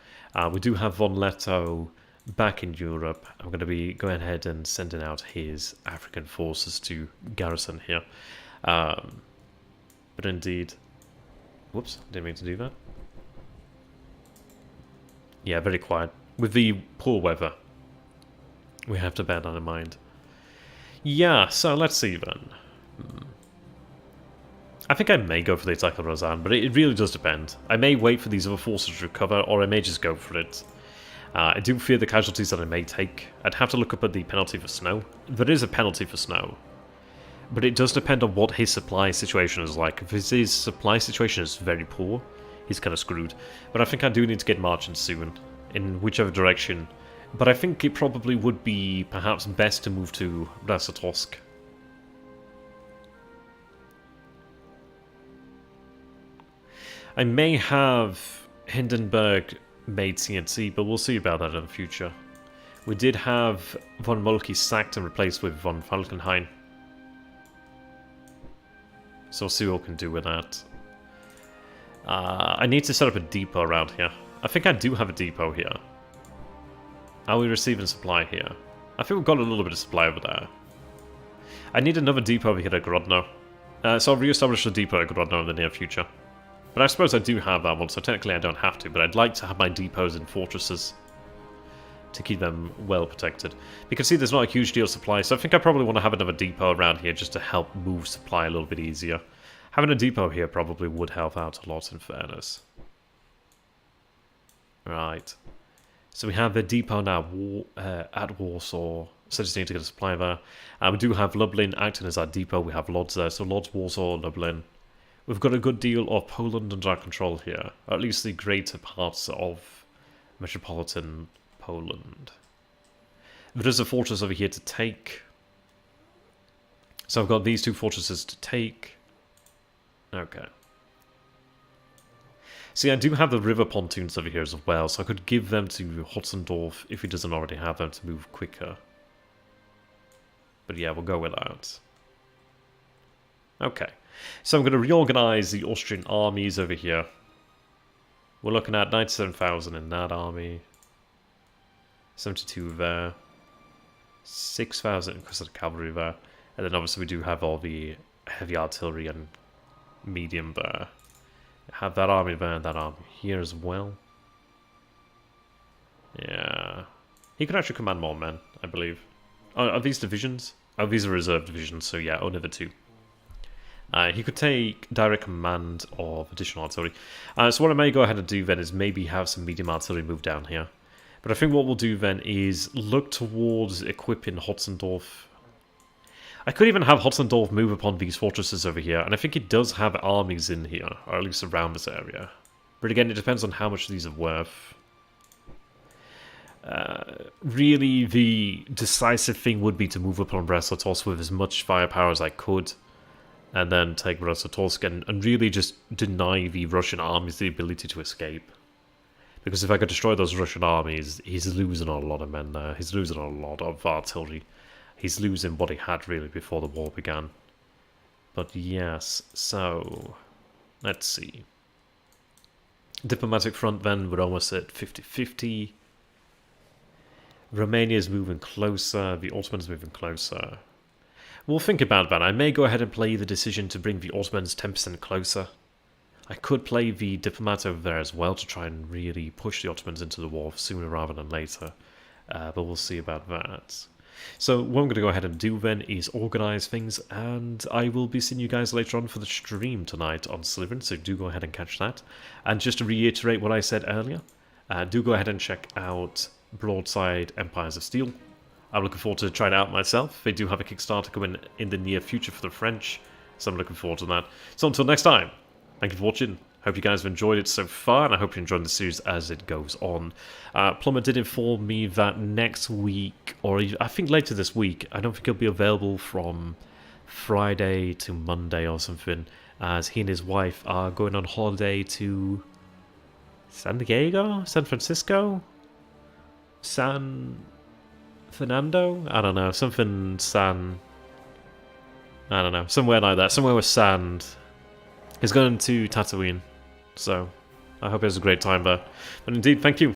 We do have von Leto back in Europe. I'm going to be going ahead and sending out his African forces to garrison here. But indeed... Whoops, didn't mean to do that. Yeah, very quiet. with the poor weather. We have to bear that in mind. Yeah, so let's see then. I think I may go for the attack on Rozan, but it really does depend. I may wait for these other forces to recover, or I may just go for it. I do fear the casualties that I may take. I'd have to look up at the penalty for snow. There is a penalty for snow. But it does depend on what his supply situation is like. If his supply situation is very poor, he's kind of screwed. But I think I do need to get marching soon, in whichever direction. But I think it probably would be perhaps best to move to Brasatosk. I may have Hindenburg made CNC, but we'll see about that in the future. We did have von Moltke sacked and replaced with von Falkenhayn. So we'll see what we can do with that. I need to set up a depot around here. I think I do have a depot here. Are we receiving supply here? I think we've got a little bit of supply over there. I need another depot over here at Grodno. So I'll re-establish a depot at Grodno in the near future. But I suppose I do have that one, so technically I don't have to, but I'd like to have my depots in fortresses to keep them well protected. You can see there's not a huge deal of supply, so I think I probably want to have another depot around here just to help move supply a little bit easier. Having a depot here probably would help out a lot, in fairness. Right. So we have the depot now at Warsaw, so just need to get a supply there. We do have Lublin acting as our depot, we have Lodz there, so Lodz, Warsaw, Lublin. We've got a good deal of Poland under our control here, or at least the greater parts of metropolitan Poland. There is a fortress over here to take. So I've got these two fortresses to take. Okay. See, I do have the river pontoons over here as well, so I could give them to Hotzendorf if he doesn't already have them to move quicker. But yeah, we'll go with that. Okay. So I'm going to reorganize the Austrian armies over here. We're looking at 97,000 in that army. 72 there. 6,000 because of the cavalry there. And then obviously we do have all the heavy artillery and medium there. Have that army there and that army here as well. Yeah. He could actually command more men, I believe. Oh, are these divisions? Oh, these are reserve divisions, so yeah, only the two. He could take direct command of additional artillery. So what I may go ahead and do then is maybe have some medium artillery move down here. But I think what we'll do then is look towards equipping Hotzendorf. I could even have Hotzendorf move upon these fortresses over here, and I think it does have armies in here, or at least around this area. But again, it depends on how much these are worth. Really, the decisive thing would be to move upon Brest-Litovsk with as much firepower as I could. And then take Brest-Litovsk and really just deny the Russian armies the ability to escape. Because if I could destroy those Russian armies, he's losing a lot of men there. He's losing a lot of artillery. He's losing what he had really before the war began. But yes, so let's see. Diplomatic front then, we're almost at 50-50. Romania is moving closer, the Ottomans moving closer. We'll think about that. I may go ahead and play the decision to bring the Ottomans 10% closer. I could play the diplomat over there as well to try and really push the Ottomans into the war sooner rather than later. But we'll see about that. So what I'm going to go ahead and do then is organise things, and I will be seeing you guys later on for the stream tonight on Slytherin, so do go ahead and catch that. And just to reiterate what I said earlier, do go ahead and check out Broadside Empires of Steel. I'm looking forward to trying it out myself. They do have a Kickstarter coming in the near future for the French, so I'm looking forward to that. So until next time, thank you for watching. Hope you guys have enjoyed it so far, and I hope you're enjoying the series as it goes on. Plumber did inform me that next week, or I think later this week, I don't think he'll be available from Friday to Monday or something, as he and his wife are going on holiday to San Diego? San Francisco? San Fernando? I don't know, something San... I don't know, somewhere like that, somewhere with sand. He's going to Tatooine, so I hope he has a great time there. But indeed, thank you.